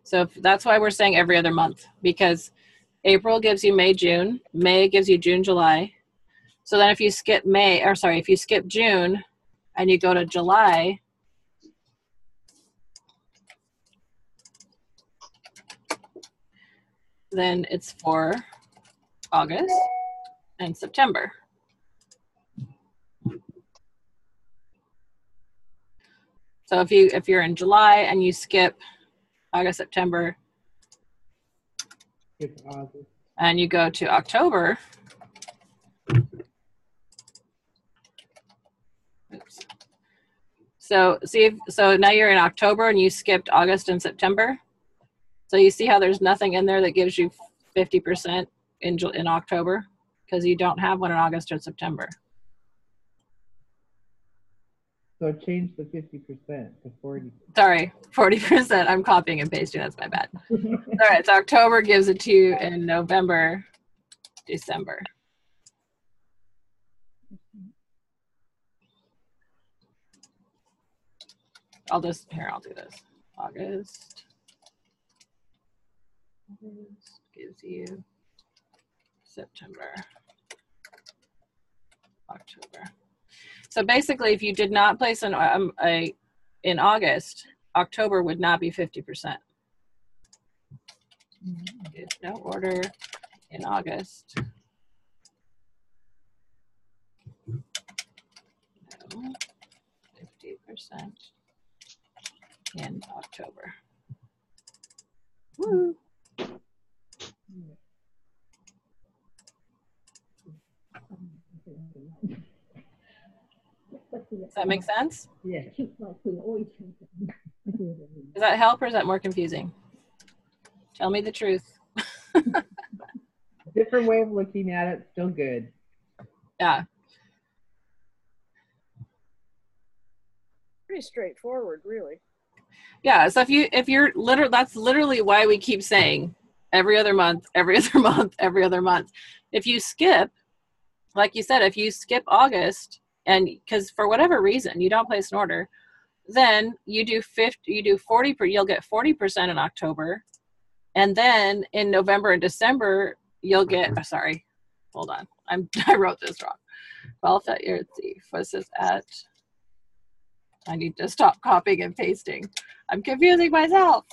So that's why we're saying every other month, because April gives you May, June, May gives you June, July. So then if you skip May, or sorry, if you skip June and you go to July, then it's for August and September. So if you're in July and you skip August, September, It's August. and you go to October, oops. So so now you're in October and you skipped August and September. So you see how there's nothing in there that gives you 50% in October, because you don't have one in August or September. So change the 50% to 40. Sorry, 40%. I'm copying and pasting. That's my bad. All right, so October gives it to you in November, December. I'll do this. August gives you September, October. So basically, if you did not place in August, October would not be 50%. If no order in August, no, 50% in October. Woo. Does that make sense? Yeah. Does that help or is that more confusing? Tell me the truth. Different way of looking at it, still good. Yeah. Pretty straightforward, really. Yeah, so if you're literally, that's literally why we keep saying every other month, every other month, every other month. If you skip, like you said, if you skip August, and because for whatever reason you don't place an order, then you do 40, you'll get 40% in October, and then in November and December you'll get. Oh, sorry, hold on, I wrote this wrong. Well, let's see, what's this at? I need to stop copying and pasting. I'm confusing myself.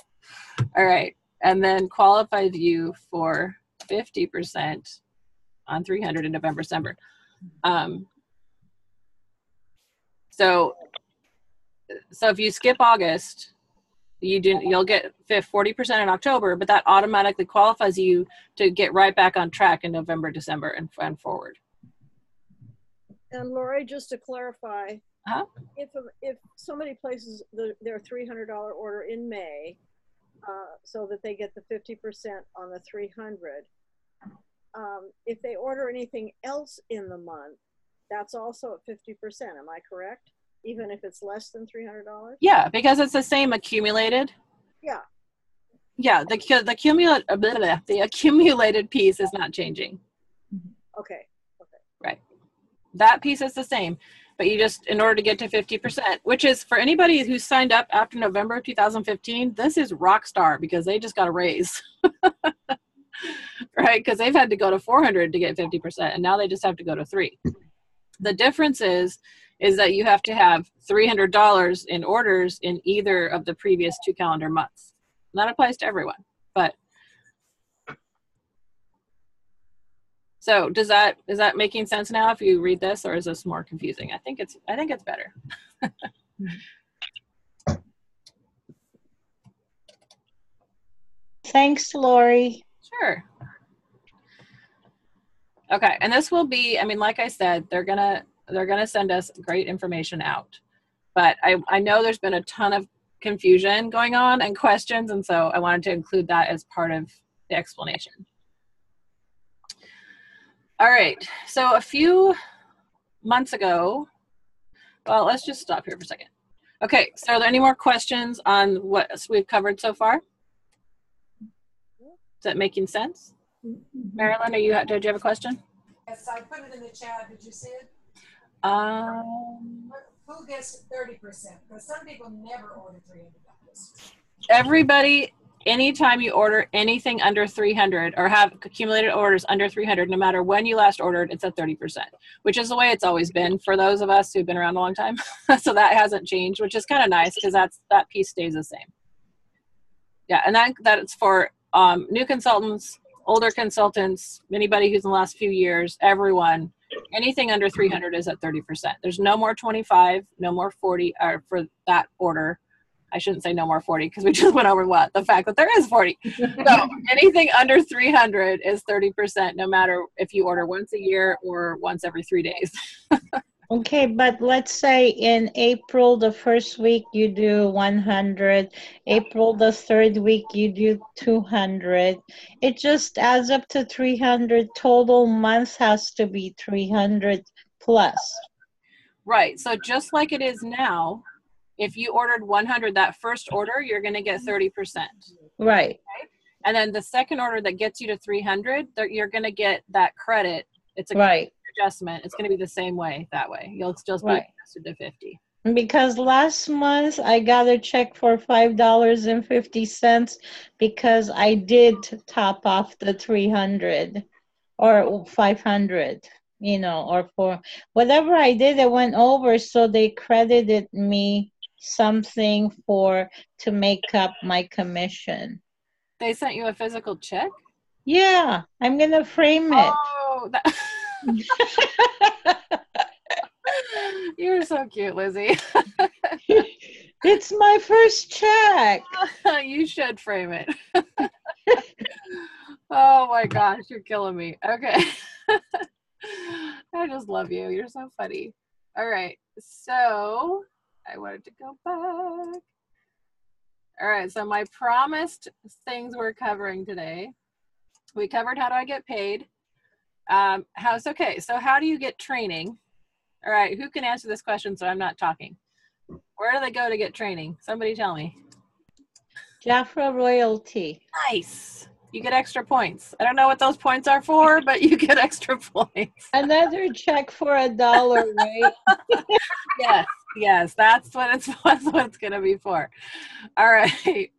All right, and then qualifies you for 50% on 300 in November, December. So if you skip August, you'll get 40% in October, but that automatically qualifies you to get right back on track in November, December, and forward. And Lori, just to clarify, Uh-huh. if somebody places their $300 order in May, so that they get the 50% on the 300, if they order anything else in the month, that's also at 50%. Am I correct? Even if it's less than $300? Yeah, because it's the same accumulated. Yeah. Yeah, the accumulated piece is not changing. Okay. Right. That piece is the same, but you just, in order to get to 50%, which is for anybody who signed up after November of 2015, this is rock star because they just got a raise. Right? Because they've had to go to 400 to get 50%, and now they just have to go to 3. The difference is is that you have to have $300 in orders in either of the previous 2 calendar months. And that applies to everyone, but. So is that making sense now if you read this, or is this more confusing? I think it's better. Thanks, Lori. Sure. Okay, and this will be, I mean, like I said, they're gonna send us great information out. But I know there's been a ton of confusion going on and questions, and so I wanted to include that as part of the explanation. All right, so a few months ago, well, let's just stop here for a second. Okay, so are there any more questions on what we've covered so far? Is that making sense? Marilyn, did you have a question? Yes, I put it in the chat. Did you see it? Who gets 30%? Because some people never order $300. Everybody, anytime you order anything under 300 or have accumulated orders under 300, no matter when you last ordered, it's at 30%, which is the way it's always been for those of us who've been around a long time. So that hasn't changed, which is kind of nice because that piece stays the same. Yeah, and that's for new consultants, older consultants, anybody who's in the last few years, everyone, anything under 300 is at 30%. There's no more 25, no more 40 for that order. I shouldn't say no more 40 because we just went over the fact that there is 40. So anything under 300 is 30%, no matter if you order once a year or once every 3 days. Okay, but let's say in April, the first week you do 100, April, the third week you do 200. It just adds up to 300. Total month has to be 300 plus. Right, so just like it is now, if you ordered 100, that first order, you're going to get 30%. Right. Okay? And then the second order that gets you to 300, you're going to get that credit. It's a right. adjustment. It's going to be the same way that way. You'll just be adjusted to 50. Because last month I got a check for $5.50 because I did top off the 300 or 500, or for whatever I did, it went over. So they credited me something to make up my commission. They sent you a physical check? Yeah, I'm going to frame it. Oh, you're so cute, Lizzie. It's my first check. You should frame it. Oh my gosh, you're killing me. Okay. I just love you. You're so funny. All right. So I wanted to go back. All right. So my promised things we're covering today. We covered how do I get paid. Okay. So how do you get training? All right. Who can answer this question so I'm not talking? Where do they go to get training? Somebody tell me. JAFRA Royalty. Nice. You get extra points. I don't know what those points are for, but you get extra points. Another check for $1, right? Yes, that's what it's going to be for. All right.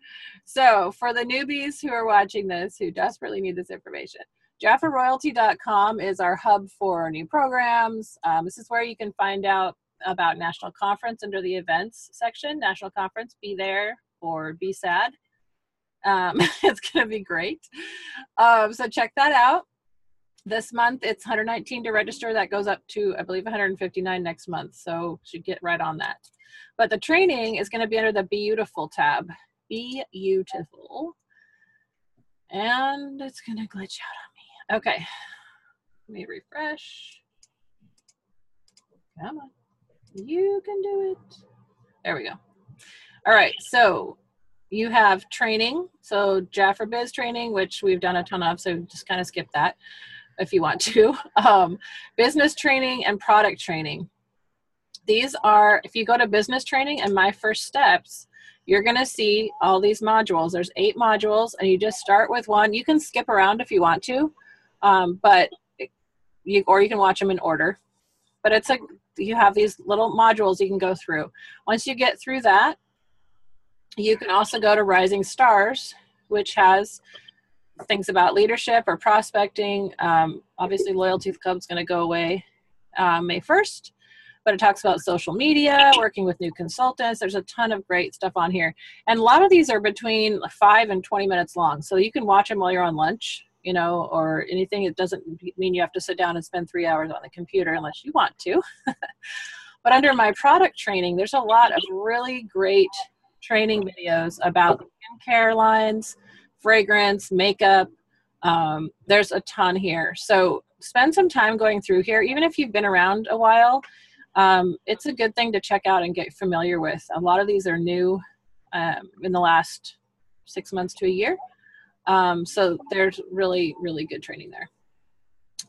So for the newbies who are watching this, who desperately need this information, JAFRAroyalty.com is our hub for new programs. This is where you can find out about National Conference under the events section. National Conference, be there or be sad. It's going to be great. So check that out. This month, it's $119 to register. That goes up to, I believe, $159 next month. So should get right on that. But the training is going to be under the Beautiful tab. Be Beautiful. And it's going to glitch out on me. Okay. Let me refresh. Come on. You can do it. There we go. All right. So you have training. So JAFRA Biz training, which we've done a ton of. So just kind of skip that if you want to. Business training and product training. These are, if you go to business training and My First Steps, you're going to see all these modules. There's 8 modules, and you just start with one. You can skip around if you want to, but you can watch them in order. But it's you have these little modules you can go through. Once you get through that, you can also go to Rising Stars, which has things about leadership or prospecting. Obviously, Loyalty Club is going to go away May 1st. but it talks about social media, working with new consultants. There's a ton of great stuff on here. And a lot of these are between 5 and 20 minutes long. So you can watch them while you're on lunch, you know, or anything. It doesn't mean you have to sit down and spend 3 hours on the computer unless you want to. But under my product training, there's a lot of really great training videos about skincare lines, fragrance, makeup. There's a ton here. So spend some time going through here. Even if you've been around a while, it's a good thing to check out and get familiar with. A lot of these are new in the last 6 months to a year. So there's really, really good training there.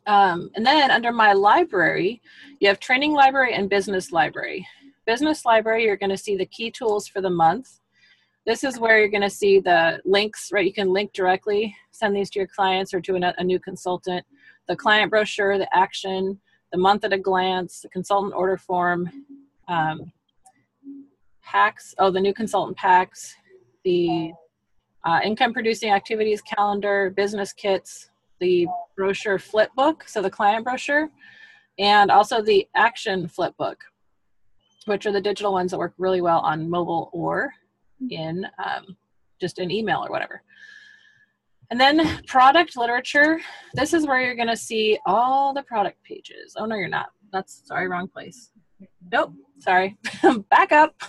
And then under my library, you have training library and business library. Business library, you're going to see the key tools for the month. This is where you're going to see the links, right? You can link directly, send these to your clients or to a new consultant. The client brochure, the action, the month at a glance, the consultant order form, packs, the new consultant packs, the income producing activities calendar, business kits, the brochure flip book, so the client brochure, and also the action flip book, which are the digital ones that work really well on mobile or in just an email or whatever. And then product literature. This is where you're going to see all the product pages. Oh, no, you're not. Sorry, wrong place. Nope, sorry. Back up.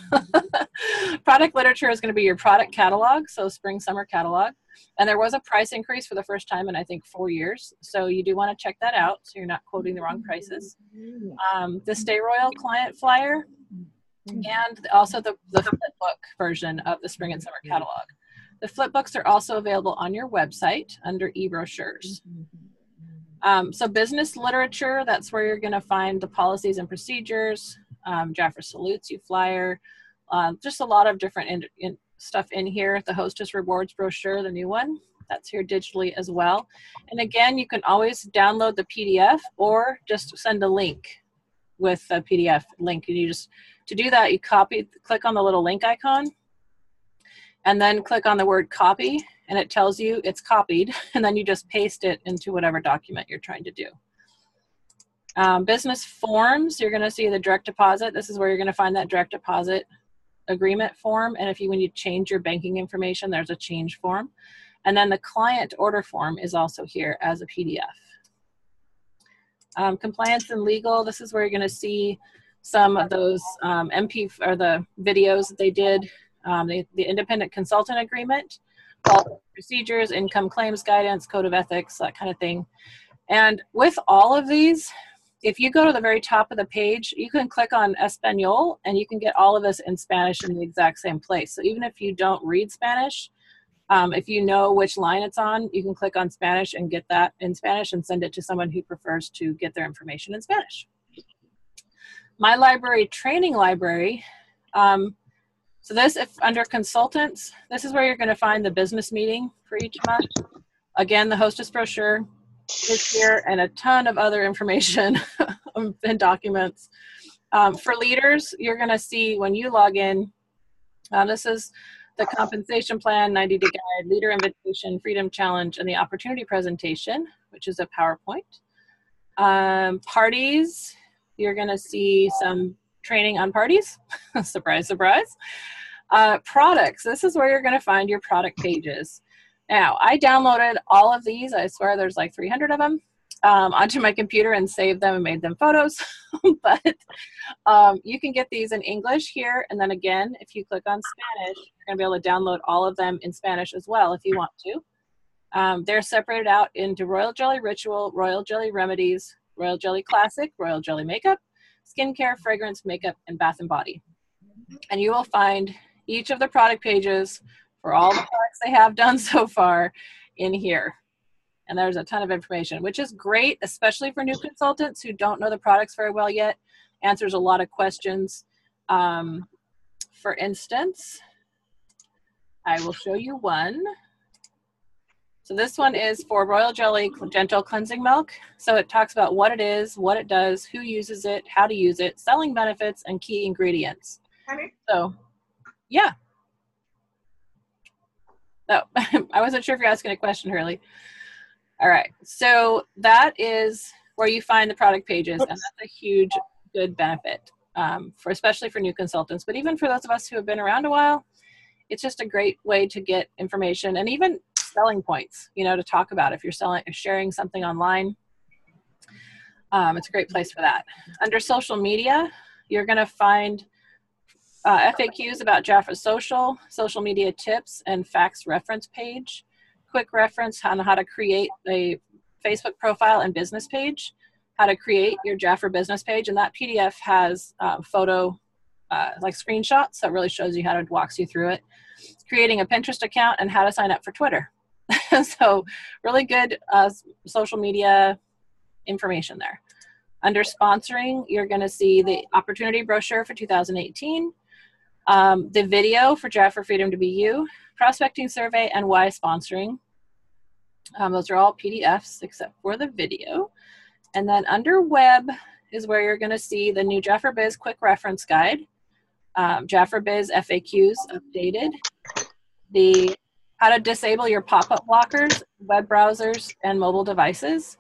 Product literature is going to be your product catalog, so spring, summer catalog. And there was a price increase for the first time in, I think, 4 years. So you do want to check that out so you're not quoting the wrong prices. The Stay Royal client flyer, and also the flip book version of the spring and summer catalog. The flip books are also available on your website under e-brochures. So business literature, that's where you're going to find the policies and procedures. JAFRA salutes you flyer, just a lot of different stuff in here. The hostess rewards brochure, the new one, that's here digitally as well. And again, you can always download the PDF or just send a link with a PDF link. And you just, to do that, you click on the little link icon and then click on the word copy, and it tells you it's copied, and then you just paste it into whatever document you're trying to do. Business forms, you're going to see the direct deposit. This is where you're going to find that direct deposit agreement form, and when you change your banking information, there's a change form. And then the client order form is also here as a PDF. Compliance and legal, this is where you're going to see some of those the videos that they did. The independent consultant agreement, procedures, income claims guidance, code of ethics, that kind of thing. And with all of these, if you go to the very top of the page, you can click on Espanol and you can get all of this in Spanish in the exact same place. So even if you don't read Spanish, if you know which line it's on, you can click on Spanish and get that in Spanish and send it to someone who prefers to get their information in Spanish. My library, training library, so this, if under consultants, this is where you're going to find the business meeting for each month. Again, the hostess brochure is here and a ton of other information and documents. For leaders, you're going to see when you log in, this is the compensation plan, 90-day guide, leader invitation, freedom challenge, and the opportunity presentation, which is a PowerPoint. Parties, you're going to see some training on parties. Surprise, surprise. Products, this is where you're going to find your product pages. Now, I downloaded all of these, I swear there's like 300 of them, onto my computer and saved them and made them photos. But you can get these in English here, and then again, if you click on Spanish, you're going to be able to download all of them in Spanish as well if you want to. They're separated out into Royal Jelly Ritual, Royal Jelly Remedies, Royal Jelly Classic, Royal Jelly Makeup, Skincare, Fragrance, Makeup, and Bath and Body. And you will find each of the product pages for all the products they have done so far in here. And there's a ton of information, which is great, especially for new consultants who don't know the products very well yet. Answers a lot of questions. For instance, I will show you one. So this one is for Royal Jelly Gentle Cleansing Milk. So it talks about what it is, what it does, who uses it, how to use it, selling benefits, and key ingredients. So, yeah. Oh, I wasn't sure if you're asking a question, Hurley. All right, so that is where you find the product pages, and that's a huge good benefit, especially for new consultants, but even for those of us who have been around a while. It's just a great way to get information and even selling points, to talk about if you're sharing something online. It's a great place for that. Under social media, you're going to find FAQs about JAFRA social media tips, and facts reference page. Quick reference on how to create a Facebook profile and business page, how to create your JAFRA business page, and that PDF has photo like screenshots, so it really shows you how to walks you through it. Creating a Pinterest account and how to sign up for Twitter. So really good social media information there. Under sponsoring, you're going to see the opportunity brochure for 2018, the video for JAFRA Freedom to Be You, prospecting survey, and why sponsoring. Those are all PDFs except for the video. And then under web is where you're going to see the new JAFRA Biz quick reference guide, JAFRA Biz FAQs updated, the how to disable your pop-up blockers, web browsers, and mobile devices,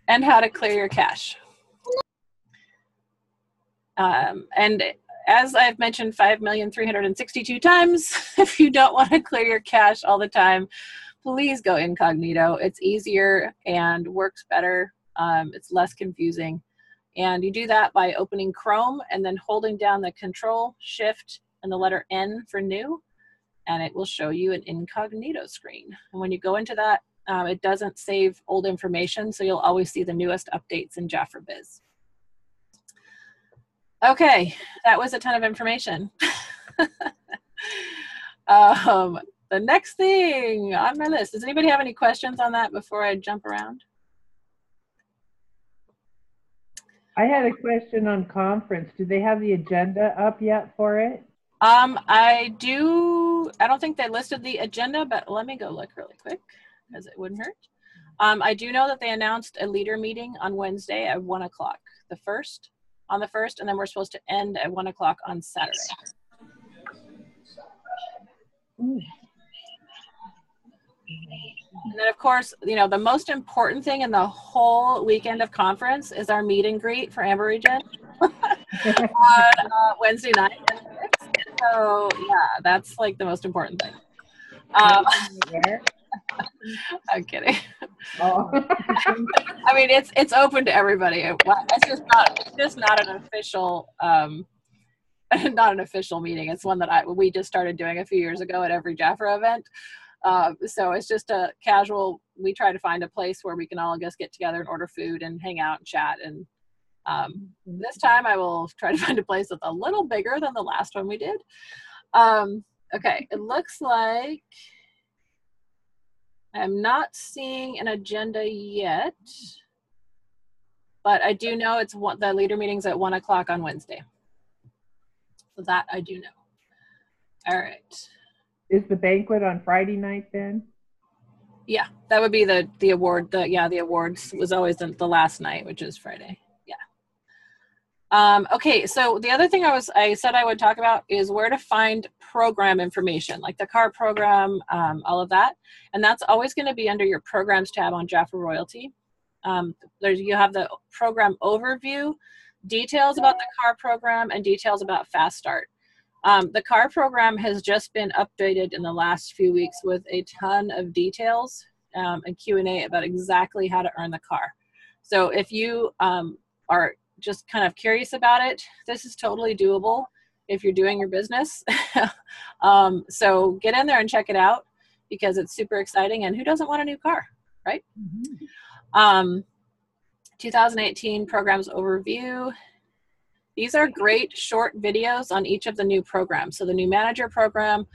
and how to clear your cache. And as I've mentioned 5,362,000 times, if you don't want to clear your cache all the time, please go incognito. It's easier and works better. It's less confusing. And you do that by opening Chrome and then holding down the Control, Shift, and the letter N for new, and it will show you an incognito screen. And when you go into that, it doesn't save old information, so you'll always see the newest updates in JAFRA Biz. Okay, that was a ton of information. The next thing on my list, does anybody have any questions on that before I jump around? I had a question on conference. Do they have the agenda up yet for it? I don't think they listed the agenda, but let me go look really quick, because it wouldn't hurt. I do know that they announced a leader meeting on Wednesday at 1 o'clock, on the 1st, and then we're supposed to end at 1 o'clock on Saturday. Ooh. And then, of course, the most important thing in the whole weekend of conference is our meet and greet for Amber Regen on Wednesday night. So, yeah, that's like the most important thing. I'm kidding. Oh. I mean, it's open to everybody. It's just not an official not an official meeting. It's one that we just started doing a few years ago at every JAFRA event. So it's just a casual, we try to find a place where we can all just get together and order food and hang out and chat. And this time I will try to find a place that's a little bigger than the last one we did. Okay, it looks like I'm not seeing an agenda yet, but I do know the leader meeting's at 1 o'clock on Wednesday. So that I do know. All right. Is the banquet on Friday night then? Yeah, that would be the award. The awards was always the last night, which is Friday. Yeah. Okay, so the other thing I said I would talk about is where to find program information, like the car program, all of that, and that's always going to be under your programs tab on JAFRA Royalty. You have the program overview, details about the car program, and details about Fast Start. The car program has just been updated in the last few weeks with a ton of details and Q&A about exactly how to earn the car. So if you are just kind of curious about it, this is totally doable if you're doing your business. So get in there and check it out because it's super exciting, and who doesn't want a new car, right? Mm-hmm. 2018 programs overview. These are great short videos on each of the new programs. So the new manager program,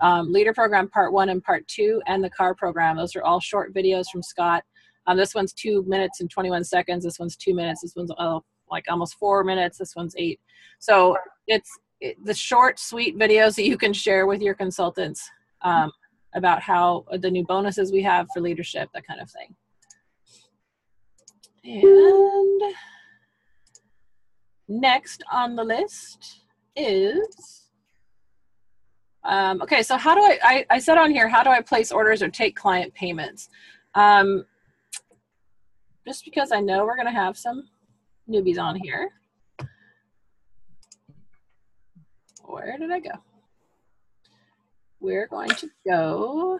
leader program part 1 and part 2, and the car program. Those are all short videos from Scott. This one's 2 minutes and 21 seconds. This one's 2 minutes. This one's like almost 4 minutes. This one's 8. So it's the short, sweet videos that you can share with your consultants about how the new bonuses we have for leadership, that kind of thing. And next on the list is, okay, so how do I said on here, how do I place orders or take client payments? Just because I know we're going to have some newbies on here. Where did I go? We're going to go.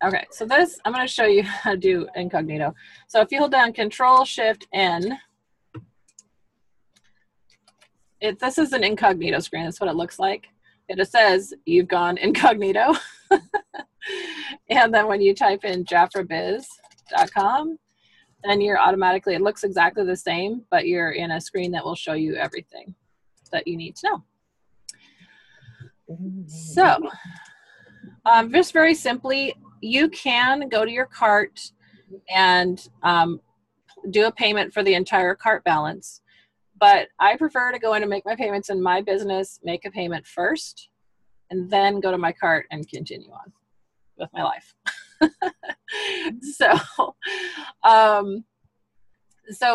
Okay, so this, I'm going to show you how to do incognito. So if you hold down Control-Shift-N, this is an incognito screen. That's what it looks like. It just says you've gone incognito. And then when you type in JAFRABiz.com, then you're automatically, it looks exactly the same, but you're in a screen that will show you everything that you need to know. So just very simply, you can go to your cart and do a payment for the entire cart balance. But I prefer to go in and make my payments in my business, make a payment first, and then go to my cart and continue on with my life. So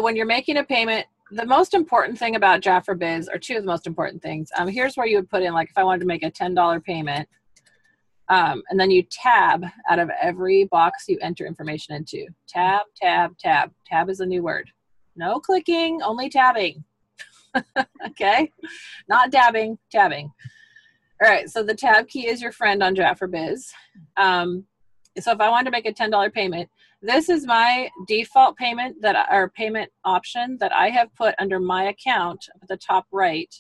when you're making a payment, the most important thing about JAFRA Biz, or two of the most important things, here's where you would put in, like if I wanted to make a $10 payment, and then you tab out of every box you enter information into. Tab, tab, tab. Tab is a new word. No clicking, only tabbing. Okay? Not dabbing, tabbing. All right, so the tab key is your friend on JAFRA Biz. So if I wanted to make a $10 payment, this is my default payment or payment option that I have put under my account at the top right.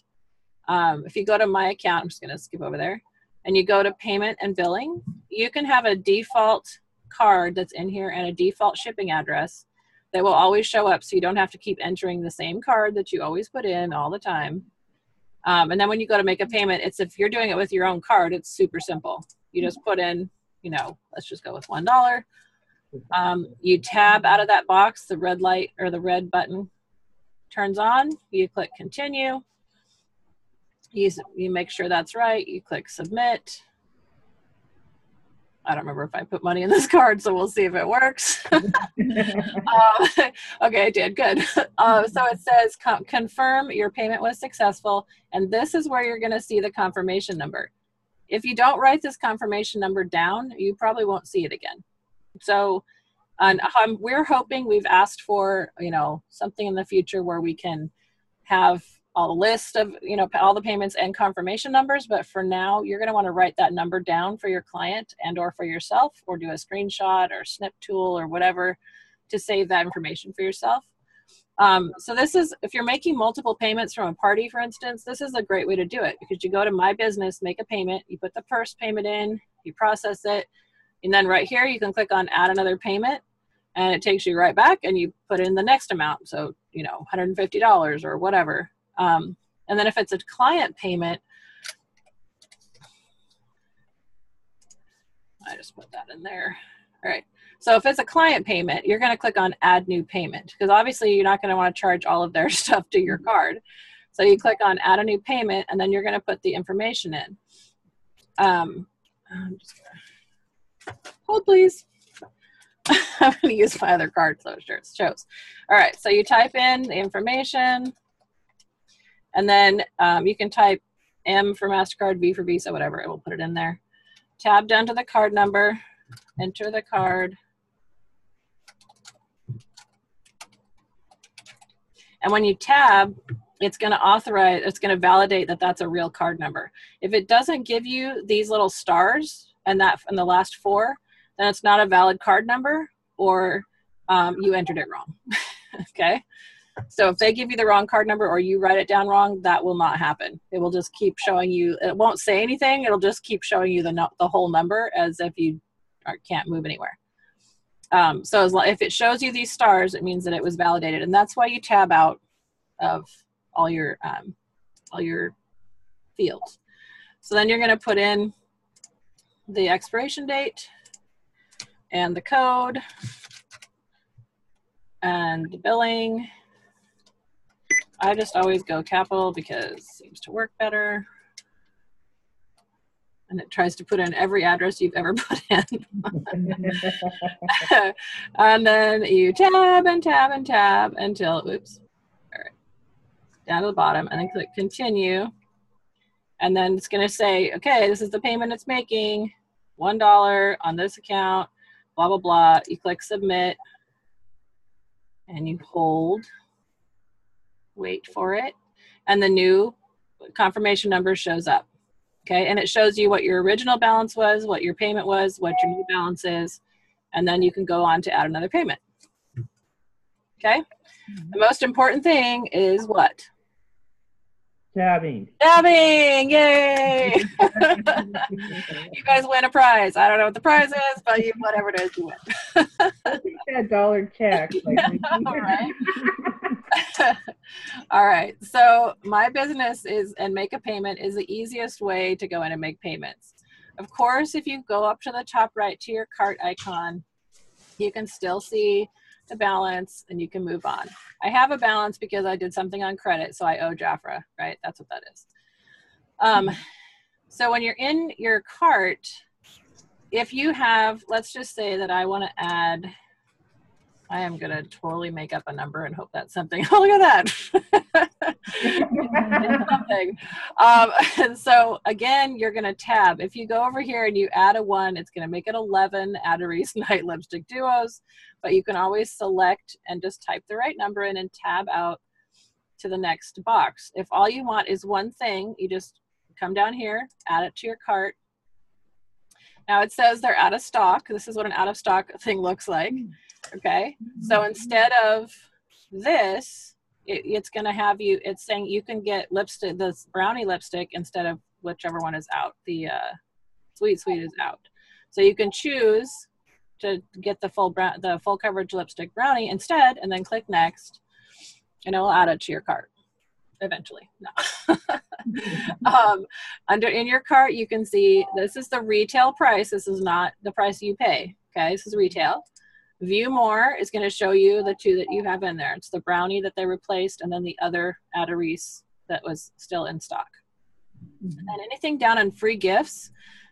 If you go to my account, I'm just going to skip over there, and you go to payment and billing, you can have a default card that's in here and a default shipping address that will always show up, so you don't have to keep entering the same card that you always put in all the time. And then when you go to make a payment, if you're doing it with your own card, it's super simple. You just put in, let's just go with $1. You tab out of that box, the red light or the red button turns on, you click continue. You make sure that's right, you click submit. I don't remember if I put money in this card, so we'll see if it works. Okay, I did, good. So it says confirm your payment was successful, and this is where you're gonna see the confirmation number. If you don't write this confirmation number down, you probably won't see it again. So we're hoping, we've asked for, something in the future where we can have a list of, all the payments and confirmation numbers. But for now, you're going to want to write that number down for your client and or for yourself, or do a screenshot or snip tool or whatever to save that information for yourself. So this is, if you're making multiple payments from a party, for instance, this is a great way to do it, because you go to My Business, make a payment, you put the first payment in, you process it, and then right here you can click on add another payment, and it takes you right back and you put in the next amount. So, $150 or whatever. And then if it's a client payment, I just put that in there. All right. So if it's a client payment, you're going to click on add new payment, because obviously you're not going to want to charge all of their stuff to your card. So you click on add a new payment, and then you're going to put the information in. I'm just gonna, hold please. I'm going to use my other card so it shows. All right. So you type in the information, and then you can type M for MasterCard, V for Visa, whatever. It will put it in there. Tab down to the card number, enter the card. And when you tab, it's going to authorize, it's going to validate that that's a real card number. If it doesn't give you these little stars and the last four, then it's not a valid card number, or you entered it wrong. Okay. So if they give you the wrong card number or you write it down wrong, that will not happen. It will just keep showing you, it won't say anything. It'll just keep showing you the whole number as if you can't move anywhere. So if it shows you these stars, it means that it was validated. And that's why you tab out of all your fields. So then you're going to put in the expiration date and the code and the billing. I just always go capital because it seems to work better. And it tries to put in every address you've ever put in. And then you tab and tab and tab until, oops, all right, down to the bottom, and then click continue. And then it's going to say, okay, this is the payment it's making, $1 on this account, blah, blah, blah. You click submit. and you hold, wait for it, and the new confirmation number shows up. Okay, and it shows you what your original balance was, what your payment was, what your new balance is, and then you can go on to add another payment. Okay, the most important thing is what? Tabbing. Tabbing! Yay! You guys win a prize. I don't know what the prize is, but you, whatever it is, you win. I'll take that dollar check. Like, All right. All right. So my business is, and make a payment is the easiest way to go in and make payments. Of course, if you go up to the top right to your cart icon, you can still see the balance and you can move on. I have a balance because I did something on credit, so I owe JAFRA, right? That's what that is. So when you're in your cart, if you have, let's just say that I want to add, I am going to totally make up a number and hope that's something. Oh, look at that. It's something. And so again, you're going to tab. If you go over here and you add a 1, it's going to make it 11 Adderese Night Lipstick Duos. But you can always select and just type the right number in and tab out to the next box. If all you want is one thing, you just come down here, add it to your cart. Now it says they're out of stock. This is what an out of stock thing looks like. Okay, so instead of this, it's going to have you, it's saying you can get lipstick, this brownie lipstick, instead of whichever one is out. The sweet is out. So you can choose to get the full coverage lipstick brownie instead, and then click next, and it will add it to your cart eventually. No. In your cart, you can see this is the retail price. This is not the price you pay. Okay, this is retail. View more is going to show you the 2 that you have in there. It's the brownie that they replaced, and then the other Adderese that was still in stock. And anything down on free gifts,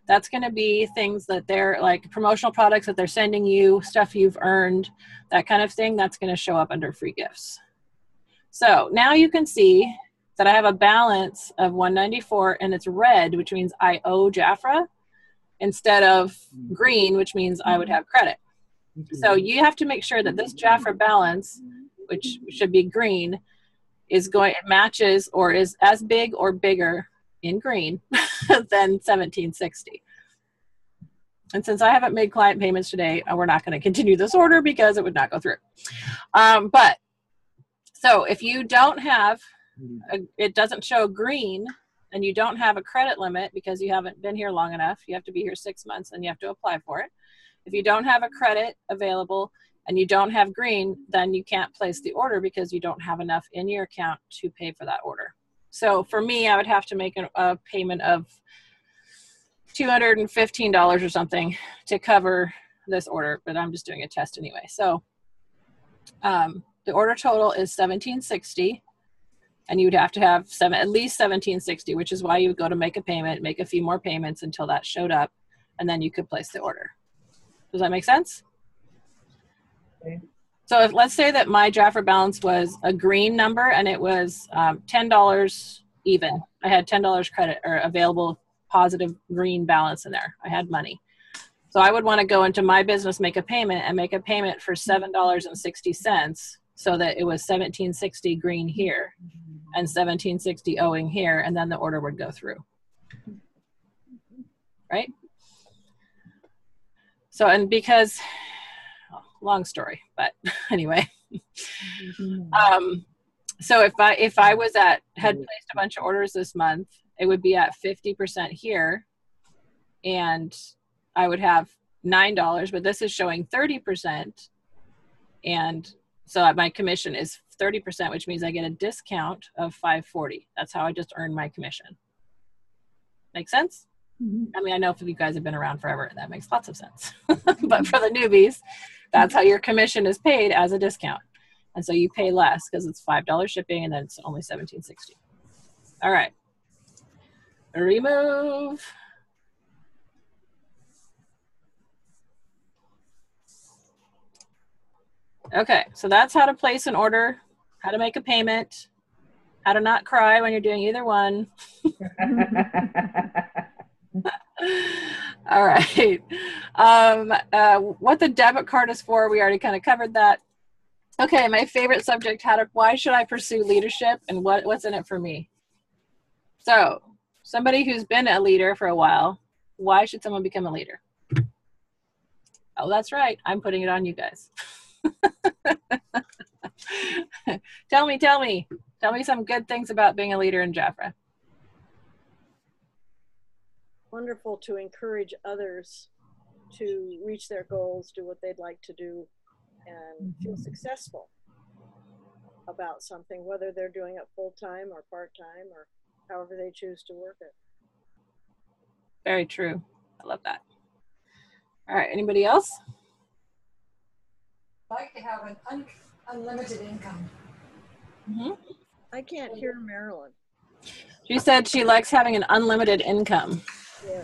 that's going to be things that they're like promotional products that they're sending you, stuff you've earned, that kind of thing. That's going to show up under free gifts. So now you can see that I have a balance of $194, and it's red, which means I owe JAFRA, instead of green, which means I would have credit. So you have to make sure that this JAFRA balance, which should be green, is going, it matches or is as big or bigger in green than 1760. And since I haven't made client payments today, we're not going to continue this order because it would not go through. But so if you don't have, it doesn't show green, and you don't have a credit limit because you haven't been here long enough, you have to be here 6 months and you have to apply for it. If you don't have a credit available and you don't have green, then you can't place the order because you don't have enough in your account to pay for that order. So for me, I would have to make a payment of $215 or something to cover this order, but I'm just doing a test anyway. So the order total is $1,760, and you would have to have at least $1,760, which is why you would go to make a payment, make a few more payments until that showed up, and then you could place the order. Does that make sense? Okay. So if, let's say that my JAFRA balance was a green number and it was $10 even. I had $10 credit or available positive green balance in there. I had money. So I would want to go into my business, make a payment, and make a payment for $7.60 so that it was $1,760 green here and $1,760 owing here, and then the order would go through. Right? So, and because, long story, but anyway. So if I was had placed a bunch of orders this month, it would be at 50% here, and I would have $9, but this is showing 30%, and so my commission is 30%, which means I get a discount of $540. That's how I just earned my commission. Make sense? I mean, I know if you guys have been around forever, that makes lots of sense. But for the newbies, that's how your commission is paid, as a discount. And so you pay less because it's $5 shipping, and then it's only $17.60. All right. Remove. Okay, so that's how to place an order, how to make a payment, how to not cry when you're doing either one. All right. What the debit card is for, we already kind of covered that. Okay, my favorite subject, why should I pursue leadership and what's in it for me? So, somebody who's been a leader for a while, why should someone become a leader? Oh, that's right. I'm putting it on you guys. Tell me some good things about being a leader in JAFRA. Wonderful to encourage others to reach their goals, do what they'd like to do, and feel successful about something, whether they're doing it full-time or part-time or however they choose to work it. Very true. I love that. All right, anybody else? Like to have an unlimited income. I can't hear Marilyn. She said she likes having an unlimited income. Yeah.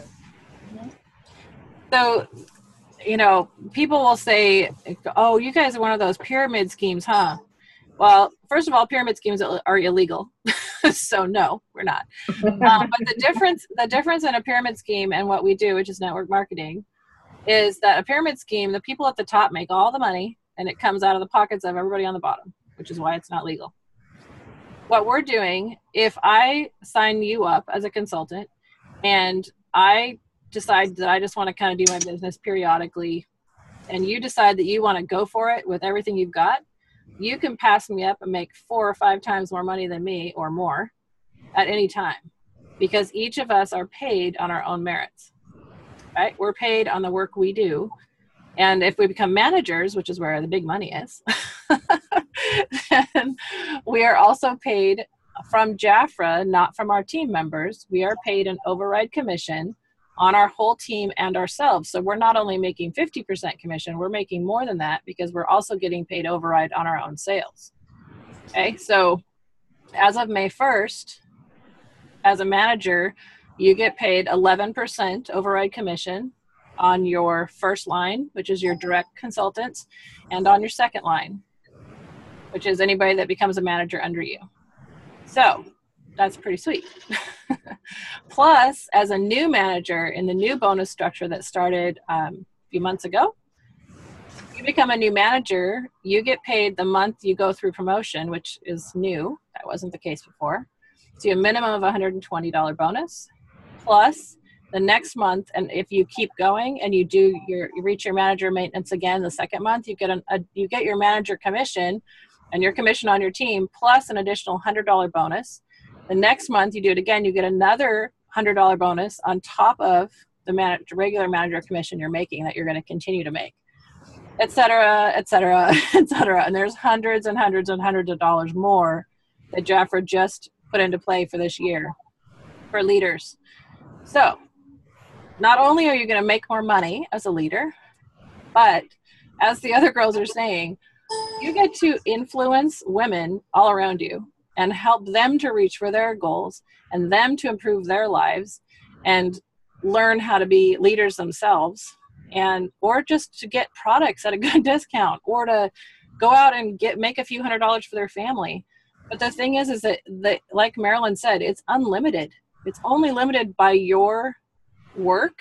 So, you know, people will say, oh, you guys are one of those pyramid schemes, huh? Well, first of all, pyramid schemes are illegal. So no, we're not. But the difference in a pyramid scheme and what we do, which is network marketing, is that a pyramid scheme, the people at the top make all the money and it comes out of the pockets of everybody on the bottom, which is why it's not legal. What we're doing, if I sign you up as a consultant and I decide that I just want to kind of do my business periodically, and you decide that you want to go for it with everything you've got, you can pass me up and make 4 or 5 times more money than me or more at any time, because each of us are paid on our own merits, right? We're paid on the work we do. And if we become managers, which is where the big money is, then we are also paid from JAFRA, not from our team members. We are paid an override commission on our whole team and ourselves. So we're not only making 50% commission, we're making more than that because we're also getting paid override on our own sales. Okay, so as of May 1st, as a manager, you get paid 11% override commission on your first line, which is your direct consultants, and on your second line, which is anybody that becomes a manager under you. So that's pretty sweet. Plus, as a new manager in the new bonus structure that started a few months ago, you become a new manager, you get paid the month you go through promotion, which is new. That wasn't the case before. So a minimum of $120 bonus, plus the next month, and if you keep going and you reach your manager maintenance again the second month, you get your manager commission and your commission on your team plus an additional $100 bonus. The next month you do it again, you get another $100 bonus on top of the regular manager commission you're making that you're going to continue to make, et cetera, et cetera, et cetera. And there's hundreds and hundreds and hundreds of dollars more that JAFRA just put into play for this year for leaders. So not only are you going to make more money as a leader, but as the other girls are saying, you get to influence women all around you and help them to reach for their goals and them to improve their lives and learn how to be leaders themselves, and or just to get products at a good discount or to go out and make a few $100s for their family. But the thing is that like Marilyn said, it's unlimited. It's only limited by your work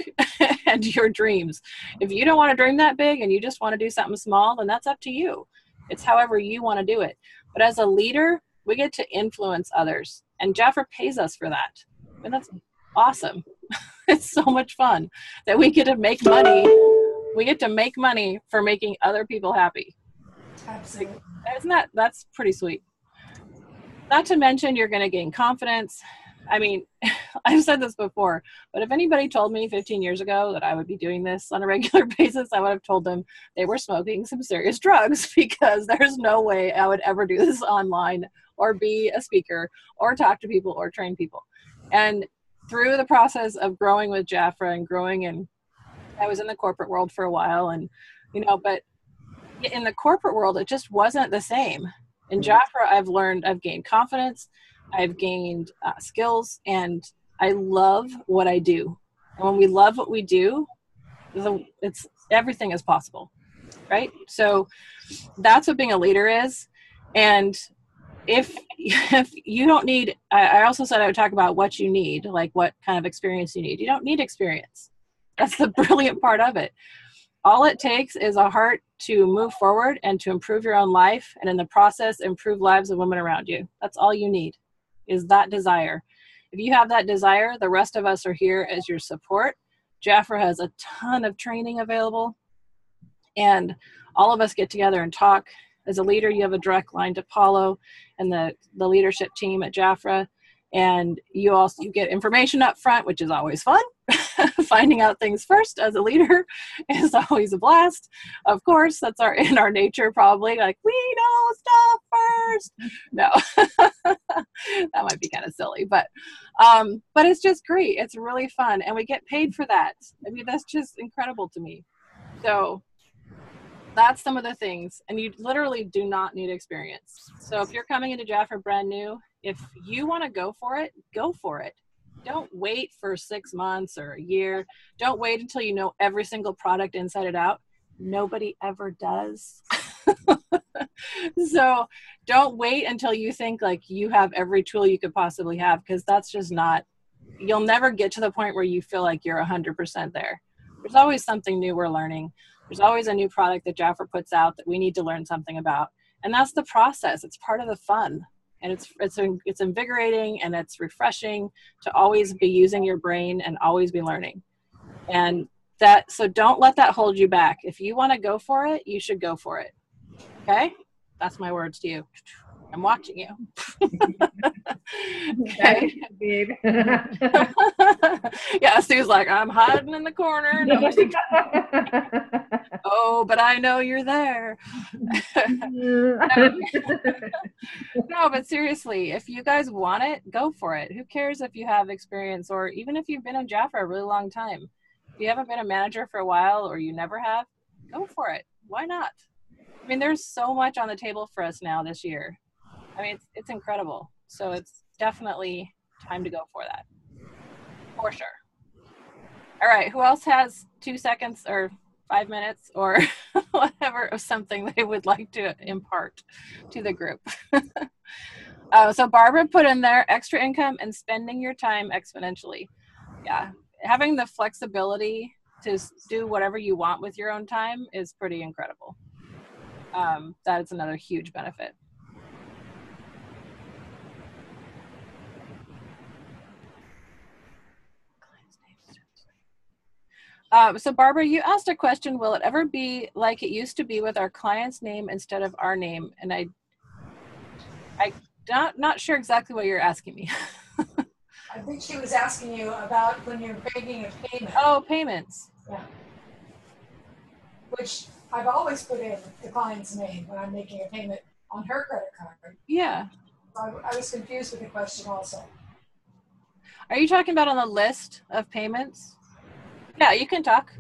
and your dreams. If you don't want to dream that big and you just want to do something small, then that's up to you. It's however you want to do it. But as a leader, we get to influence others, and JAFRA pays us for that. And that's awesome. It's so much fun that we get to make money. We get to make money for making other people happy. Absolutely. That's pretty sweet. Not to mention you're going to gain confidence. I mean, I've said this before, but if anybody told me 15 years ago that I would be doing this on a regular basis, I would have told them they were smoking some serious drugs, because there's no way I would ever do this online or be a speaker or talk to people or train people. And through the process of growing with JAFRA and growing, and I was in the corporate world for a while, and, but in the corporate world, it just wasn't the same. In JAFRA, I've gained confidence, I've gained skills, and I love what I do. And when we love what we do, everything is possible, right? So that's what being a leader is. And if you don't need, I also said I would talk about what you need, like what kind of experience you need. You don't need experience. That's the brilliant part of it. all it takes is a heart to move forward and to improve your own life, and in the process, improve lives of women around you. That's all you need, is that desire. If you have that desire, the rest of us are here as your support. JAFRA has a ton of training available, and all of us get together and talk. As a leader, you have a direct line to Paulo and the leadership team at JAFRA, and you get information up front, which is always fun. Finding out things first as a leader is always a blast. Of course, that's in our nature, probably, like, we know stuff first. No, that might be kind of silly, but it's just great. It's really fun, and we get paid for that. I mean, that's just incredible to me. So that's some of the things, and you literally do not need experience. So if you're coming into JAFRA brand new, if you want to go for it, go for it. Don't wait for 6 months or a year. Don't wait until you know every single product inside and out. Nobody ever does. So don't wait until you think like you have every tool you could possibly have, because that's just not, you'll never get to the point where you feel like you're 100% there. There's always something new we're learning. There's always a new product that JAFRA puts out that we need to learn something about. And that's the process. It's part of the fun. And it's invigorating, and it's refreshing to always be using your brain and always be learning. And so don't let that hold you back. If you want to go for it, you should go for it. Okay? That's my words to you. I'm watching you. Okay. Yeah, Sue's like, I'm hiding in the corner. No. Oh, but I know you're there. No, but seriously, if you guys want it, go for it. Who cares if you have experience, or even if you've been in JAFRA a really long time? If you haven't been a manager for a while, or you never have, go for it. Why not? I mean, there's so much on the table for us now this year. I mean, it's incredible. So it's definitely time to go for that, for sure. All right, who else has 2 seconds or 5 minutes or whatever of something they would like to impart to the group? So Barbara put in there extra income and spending your time exponentially. Yeah, having the flexibility to do whatever you want with your own time is pretty incredible. That is another huge benefit. So Barbara, you asked a question, will it ever be like it used to be with our client's name instead of our name? And I'm not sure exactly what you're asking me. I think she was asking you about when you're making a payment. Oh, payments. Yeah. Which I've always put in the client's name when I'm making a payment on her credit card. Yeah. So I was confused with the question also. Are you talking about on the list of payments? Yeah, you can talk.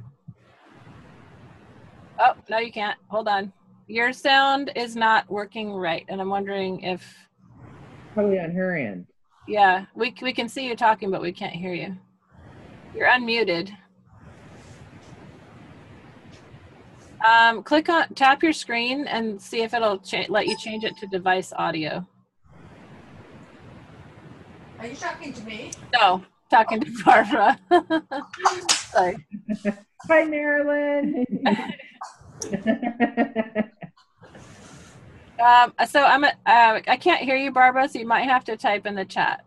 Oh, no, you can't. Hold on. Your sound is not working right, and I'm wondering if... Probably on her end. Yeah, we can see you talking, but we can't hear you. You're unmuted. Tap your screen and see if it'll let you change it to device audio. Are you talking to me? No, talking to Barbara. Sorry. Hi, Marilyn. So I can't hear you, Barbara, so you might have to type in the chat.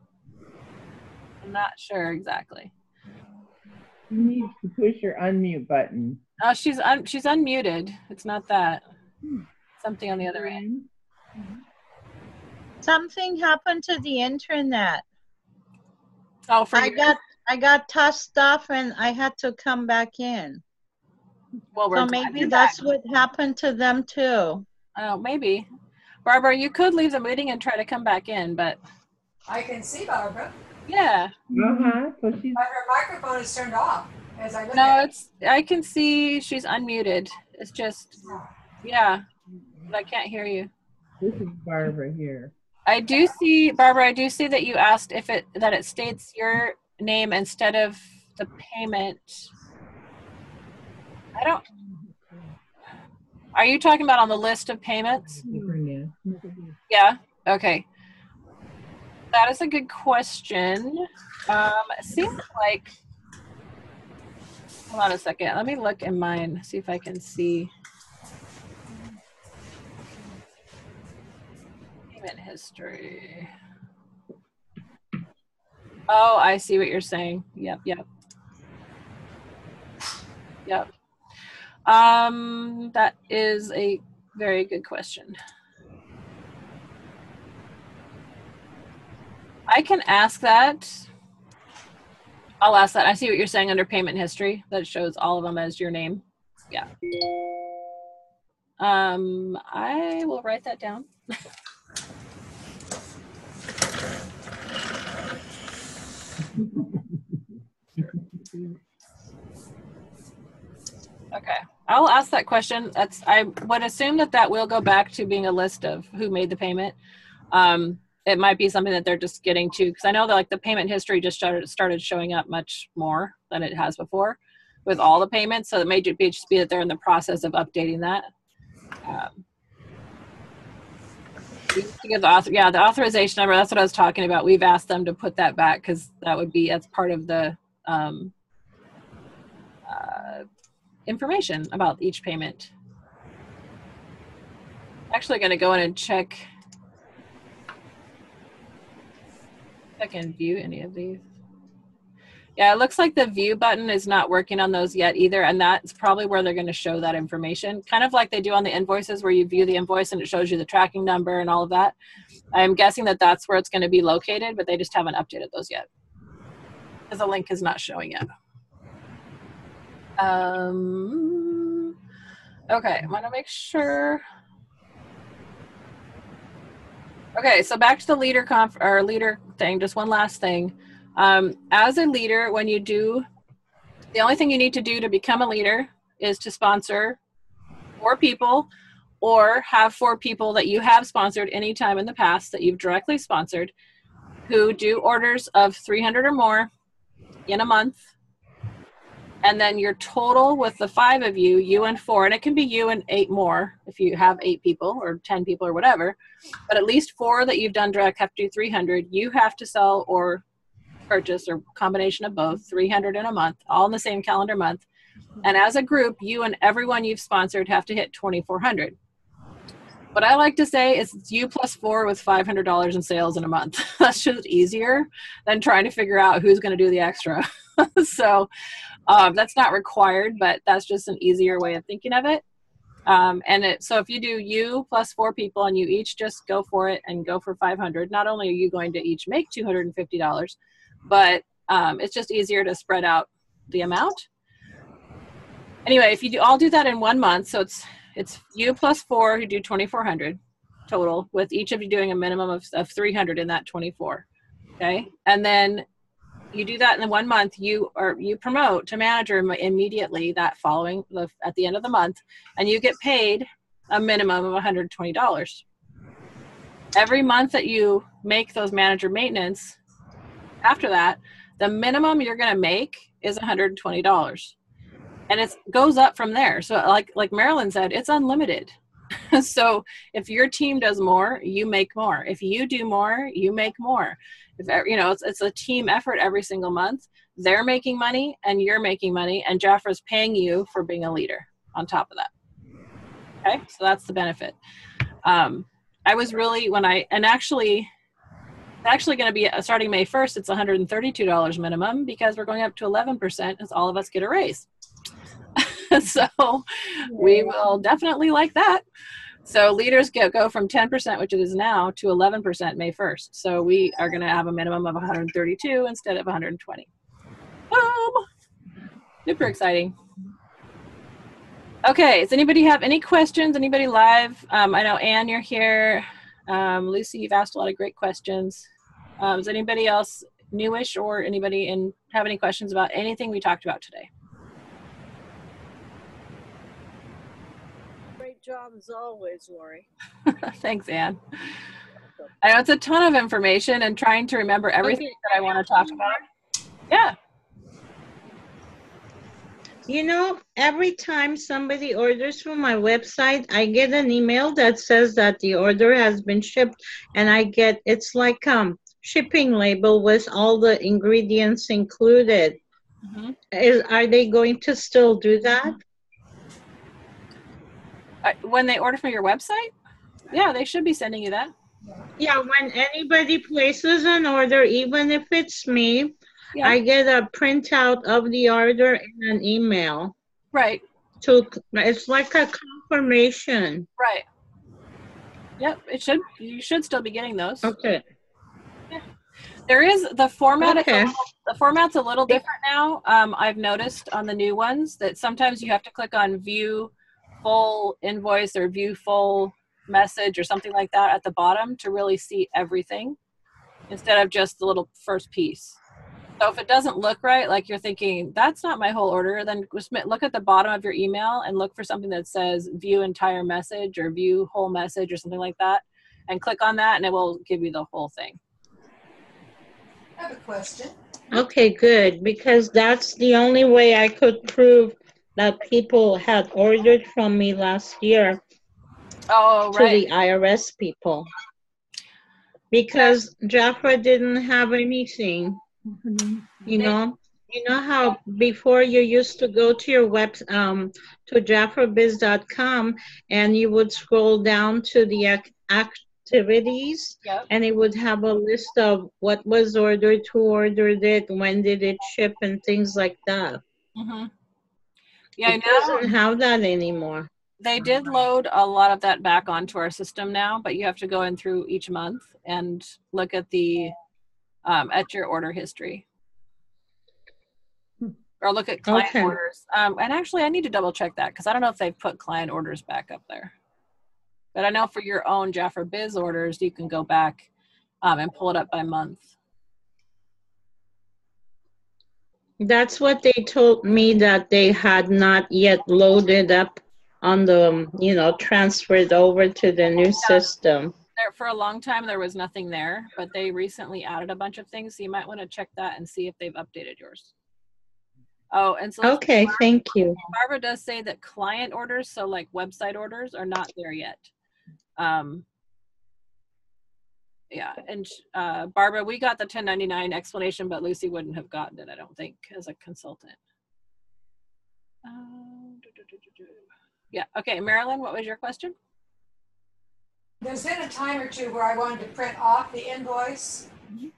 I'm not sure exactly. You need to push your unmute button. Oh, she's unmuted. It's not that. Something on the other end. Something happened to the internet. Oh, I got tossed off and I had to come back in. Well, so maybe that's what happened to them too. Oh, maybe. Barbara, you could leave the meeting and try to come back in, but I can see Barbara. Yeah. So she's... But her microphone is turned off as I look No, at it. I can see she's unmuted. It's just, yeah, but I can't hear you. This is Barbara here. I do see, Barbara, I do see that you asked if that it states your name instead of the payment. Are you talking about on the list of payments? Yeah, okay. That is a good question. It seems like Hold on a second. Let me look in mine, see if I can see. Payment history. Oh, I see what you're saying. Yep. That is a very good question. I can ask that. I'll ask that. I see what you're saying under payment history. That shows all of them as your name. Yeah. I will write that down. Okay, I'll ask that question. I would assume that will go back to being a list of who made the payment. It might be something that they're just getting to, because I know that like the payment history just started showing up much more than it has before with all the payments. So it may just be that they're in the process of updating that. The authorization number, that's what I was talking about. We've asked them to put that back because that's part of the information about each payment. Actually going to go in and check if I can view any of these. Yeah, it looks like the view button is not working on those yet either, and that's probably where they're going to show that information, kind of like they do on the invoices where you view the invoice and it shows you the tracking number and all of that. I'm guessing that that's where it's going to be located, but they just haven't updated those yet because the link is not showing yet. Okay, I want to make sure. Okay, so back to the leader leader thing, just one last thing. As a leader, when you do, the only thing you need to do to become a leader is to sponsor 4 people or have 4 people that you have sponsored anytime in the past that you've directly sponsored who do orders of 300 or more in a month. And then your total with the 5 of you, you and 4, and it can be you and 8 more if you have 8 people or 10 people or whatever, but at least 4 that you've done direct have to do 300. You have to sell or purchase, or combination of both, 300 in a month, all in the same calendar month. And as a group, you and everyone you've sponsored have to hit 2,400. What I like to say is it's you plus 4 with $500 in sales in a month. That's just easier than trying to figure out who's going to do the extra. So that's not required, but that's just an easier way of thinking of it. So if you do you plus 4 people and you each just go for it and go for 500, not only are you going to each make $250, but it's just easier to spread out the amount. Anyway, if you all do that in 1 month, so it's you plus 4 who do 2,400 total, with each of you doing a minimum of 300 in that 24. Okay, and then you do that in 1 month. You promote to manager immediately that following at the end of the month, and you get paid a minimum of $120. Every month that you make those manager maintenance, after that, the minimum you're going to make is $120, and it goes up from there. So like Marilyn said, it's unlimited. So if your team does more, you make more. If you do more, you make more. If it's a team effort every single month. They're making money and you're making money, and JAFRA's paying you for being a leader on top of that. Okay, so that's the benefit. I was really actually going to be starting May 1st. It's $132 minimum because we're going up to 11% as all of us get a raise. So we will definitely like that. So leaders go from 10%, which it is now, to 11% May 1st. So we are going to have a minimum of 132 instead of 120. Super exciting. Okay, does anybody have any questions? Anybody live? I know, Anne, you're here. Lucy, you've asked a lot of great questions. Is anybody else newish or anybody have any questions about anything we talked about today? Great job as always, Lori. Thanks, Anne. I know it's a ton of information and trying to remember everything that I want to talk about. Yeah. Every time somebody orders from my website, I get an email that says that the order has been shipped, and it's like shipping label with all the ingredients included. Are they going to still do that? When they order from your website? Yeah, they should be sending you that. Yeah, when anybody places an order, even if it's me, Yeah. I get a printout of the order in an email. Right. It's like a confirmation. Right. Yep, you should still be getting those. Okay. Yeah. There is the format. Okay. The format's a little different now. I've noticed on the new ones that sometimes you have to click on view full invoice or view full message or something like that at the bottom to really see everything instead of just the little first piece. So if it doesn't look right, like you're thinking, that's not my whole order, then just look at the bottom of your email and look for something that says view entire message or view whole message or something like that, and click on that and it will give you the whole thing. I have a question. Okay, good, because that's the only way I could prove that people had ordered from me last year Oh, to right. the IRS people. Because JAFRA didn't have anything, you know how before you used to go to your web to jafrabiz.com and you would scroll down to the activities. Yep. And it would have a list of what was ordered, who ordered it, when did it ship, and things like that. Mm-hmm. Yeah, it doesn't have that anymore. They did load a lot of that back onto our system now, but you have to go in through each month and look at the at your order history. Or look at client orders. And actually, I need to double check that because I don't know if they've put client orders back up there. But I know for your own JAFRA Biz orders, you can go back and pull it up by month. That's what they told me, that they had not yet loaded up on the, transferred over to the new system. For a long time, there was nothing there, but they recently added a bunch of things. So you might want to check that and see if they've updated yours. Oh, and so okay, thank you. Barbara does say that client orders, so like website orders, are not there yet. Yeah, and Barbara, we got the 1099 explanation, but Lucy wouldn't have gotten it, I don't think, as a consultant. Yeah, okay, Marilyn, what was your question? There's been a time or two where I wanted to print off the invoice. The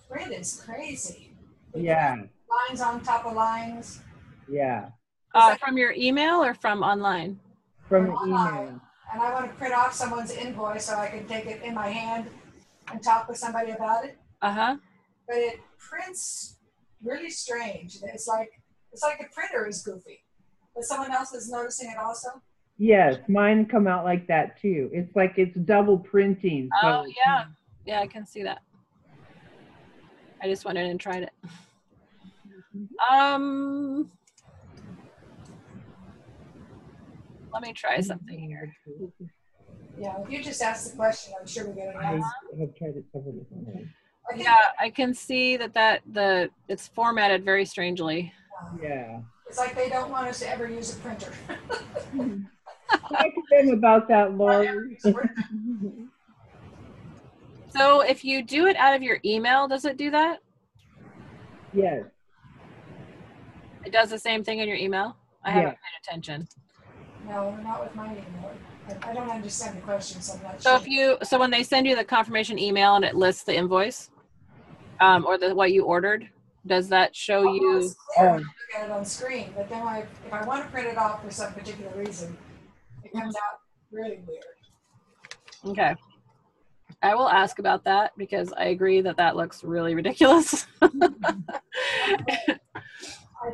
print is crazy. Yeah. Lines on top of lines. Yeah. From your email or from online? From email. And I want to print off someone's invoice so I can take it in my hand and talk with somebody about it. Uh-huh. But it prints really strange. It's like the printer is goofy. But someone else is noticing it also? Yes, mine come out like that too. It's like it's double printing. So oh, yeah. Yeah, I can see that. I just went in and tried it. Let me try something here. Yeah, if you just ask the question, I'm sure we're going to answer. I have tried it several different ways. Yeah, I can see that it's formatted very strangely. Yeah. It's like they don't want us to ever use a printer. Talk to them about that, Lori. So if you do it out of your email, does it do that? Yes. It does the same thing in your email? I haven't paid attention. No, not with my email. I don't understand the question, so I'm not sure. So when they send you the confirmation email and it lists the invoice, or what you ordered, does that show you? It's clear. Look at it on screen, but then if I want to print it off for some particular reason, it comes out really weird. Okay. I will ask about that because I agree that looks really ridiculous. I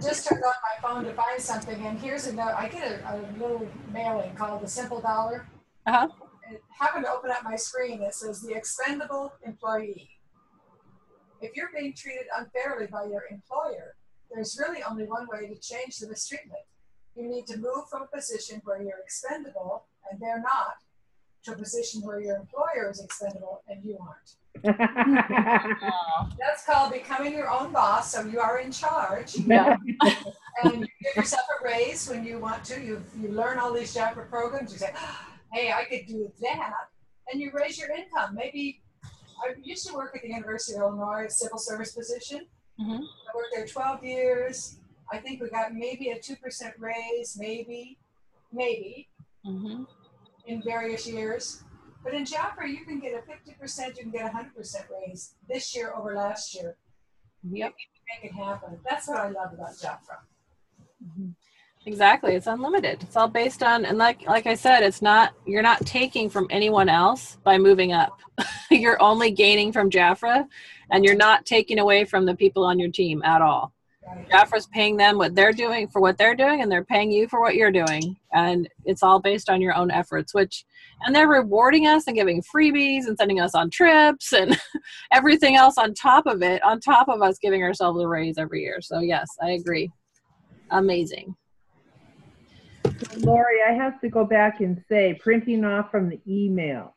just turned on my phone to find something, and here's a note. I get a little mailing called the Simple Dollar. Uh-huh. It happened to open up my screen that says the expendable employee. If you're being treated unfairly by your employer, there's really only one way to change the mistreatment. You need to move from a position where you're expendable and they're not, to a position where your employer is expendable and you aren't. That's called becoming your own boss, so you are in charge. Yeah. And you give yourself a raise when you want to. You learn all these JAFRA programs. You say, hey, I could do that. And you raise your income. Maybe I used to work at the University of Illinois, a civil service position. Mm-hmm. I worked there 12 years. I think we got maybe a 2% raise, maybe Mm-hmm. in various years. But in JAFRA, you can get a 50%, you can get a 100% raise this year over last year. Yep. Make it happen. That's what I love about JAFRA. Mm-hmm. Exactly. It's unlimited. It's all based on, and like I said, it's not, you're not taking from anyone else by moving up. You're only gaining from JAFRA, and you're not taking away from the people on your team at all. Right. JAFRA's paying them what they're doing for what they're doing, and they're paying you for what you're doing. And it's all based on your own efforts, and they're rewarding us and giving freebies and sending us on trips and everything else on top of it, on top of us giving ourselves a raise every year. So yes, I agree. Amazing. Lori, I have to go back and say, printing off from the email,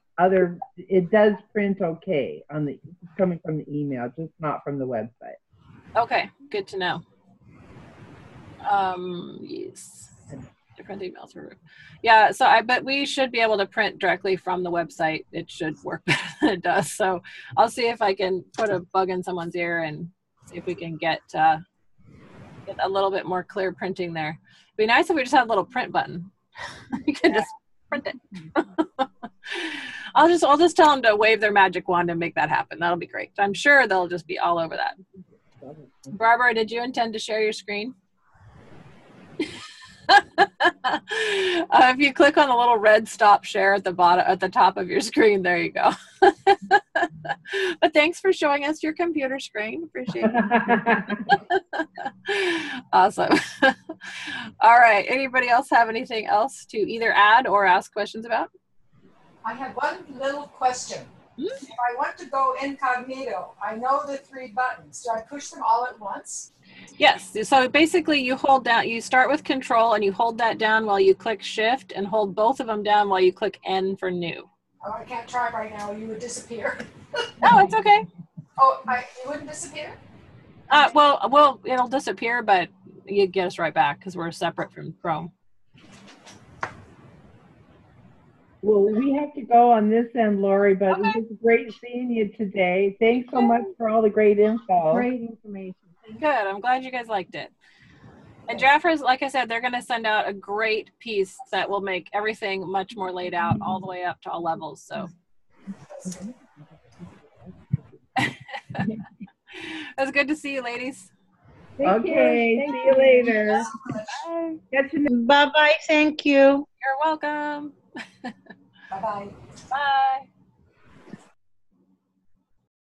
it does print okay on the coming from the email, just not from the website. Okay, good to know. Yes, different emails. Yeah, so I bet we should be able to print directly from the website. It should work better than it does. So I'll see if I can put a bug in someone's ear and see if we can get a little bit more clear printing there. It'd be nice if we just had a little print button. You could just print it. I'll just tell them to wave their magic wand and make that happen. That'll be great. I'm sure they'll just be all over that. Barbara, did you intend to share your screen? If you click on the little red stop share at the bottom, at the top of your screen, there you go. But thanks for showing us your computer screen. Appreciate it. Awesome. All right. Anybody else have anything else to either add or ask questions about? I have one little question. If I want to go incognito, I know the 3 buttons. Do I push them all at once? Yes. So basically you hold down, you start with control and you hold that down while you click shift, and hold both of them down while you click N for new. Oh, I can't try right now. You would disappear. No, it's okay. Oh, it wouldn't disappear? Well, it'll disappear, but you get us right back because we're separate from Chrome. Well, we have to go on this end, Lori, but Okay. it was great seeing you today. Thanks so much for all the great info. Great information. Good. I'm glad you guys liked it. And JAFRA's, like I said, they're going to send out a great piece that will make everything much more laid out all the way up to all levels. So it was good to see you, ladies. Okay, see you later. Bye. Catch you next. Bye-bye. Thank you. You're welcome. Bye-bye. Bye.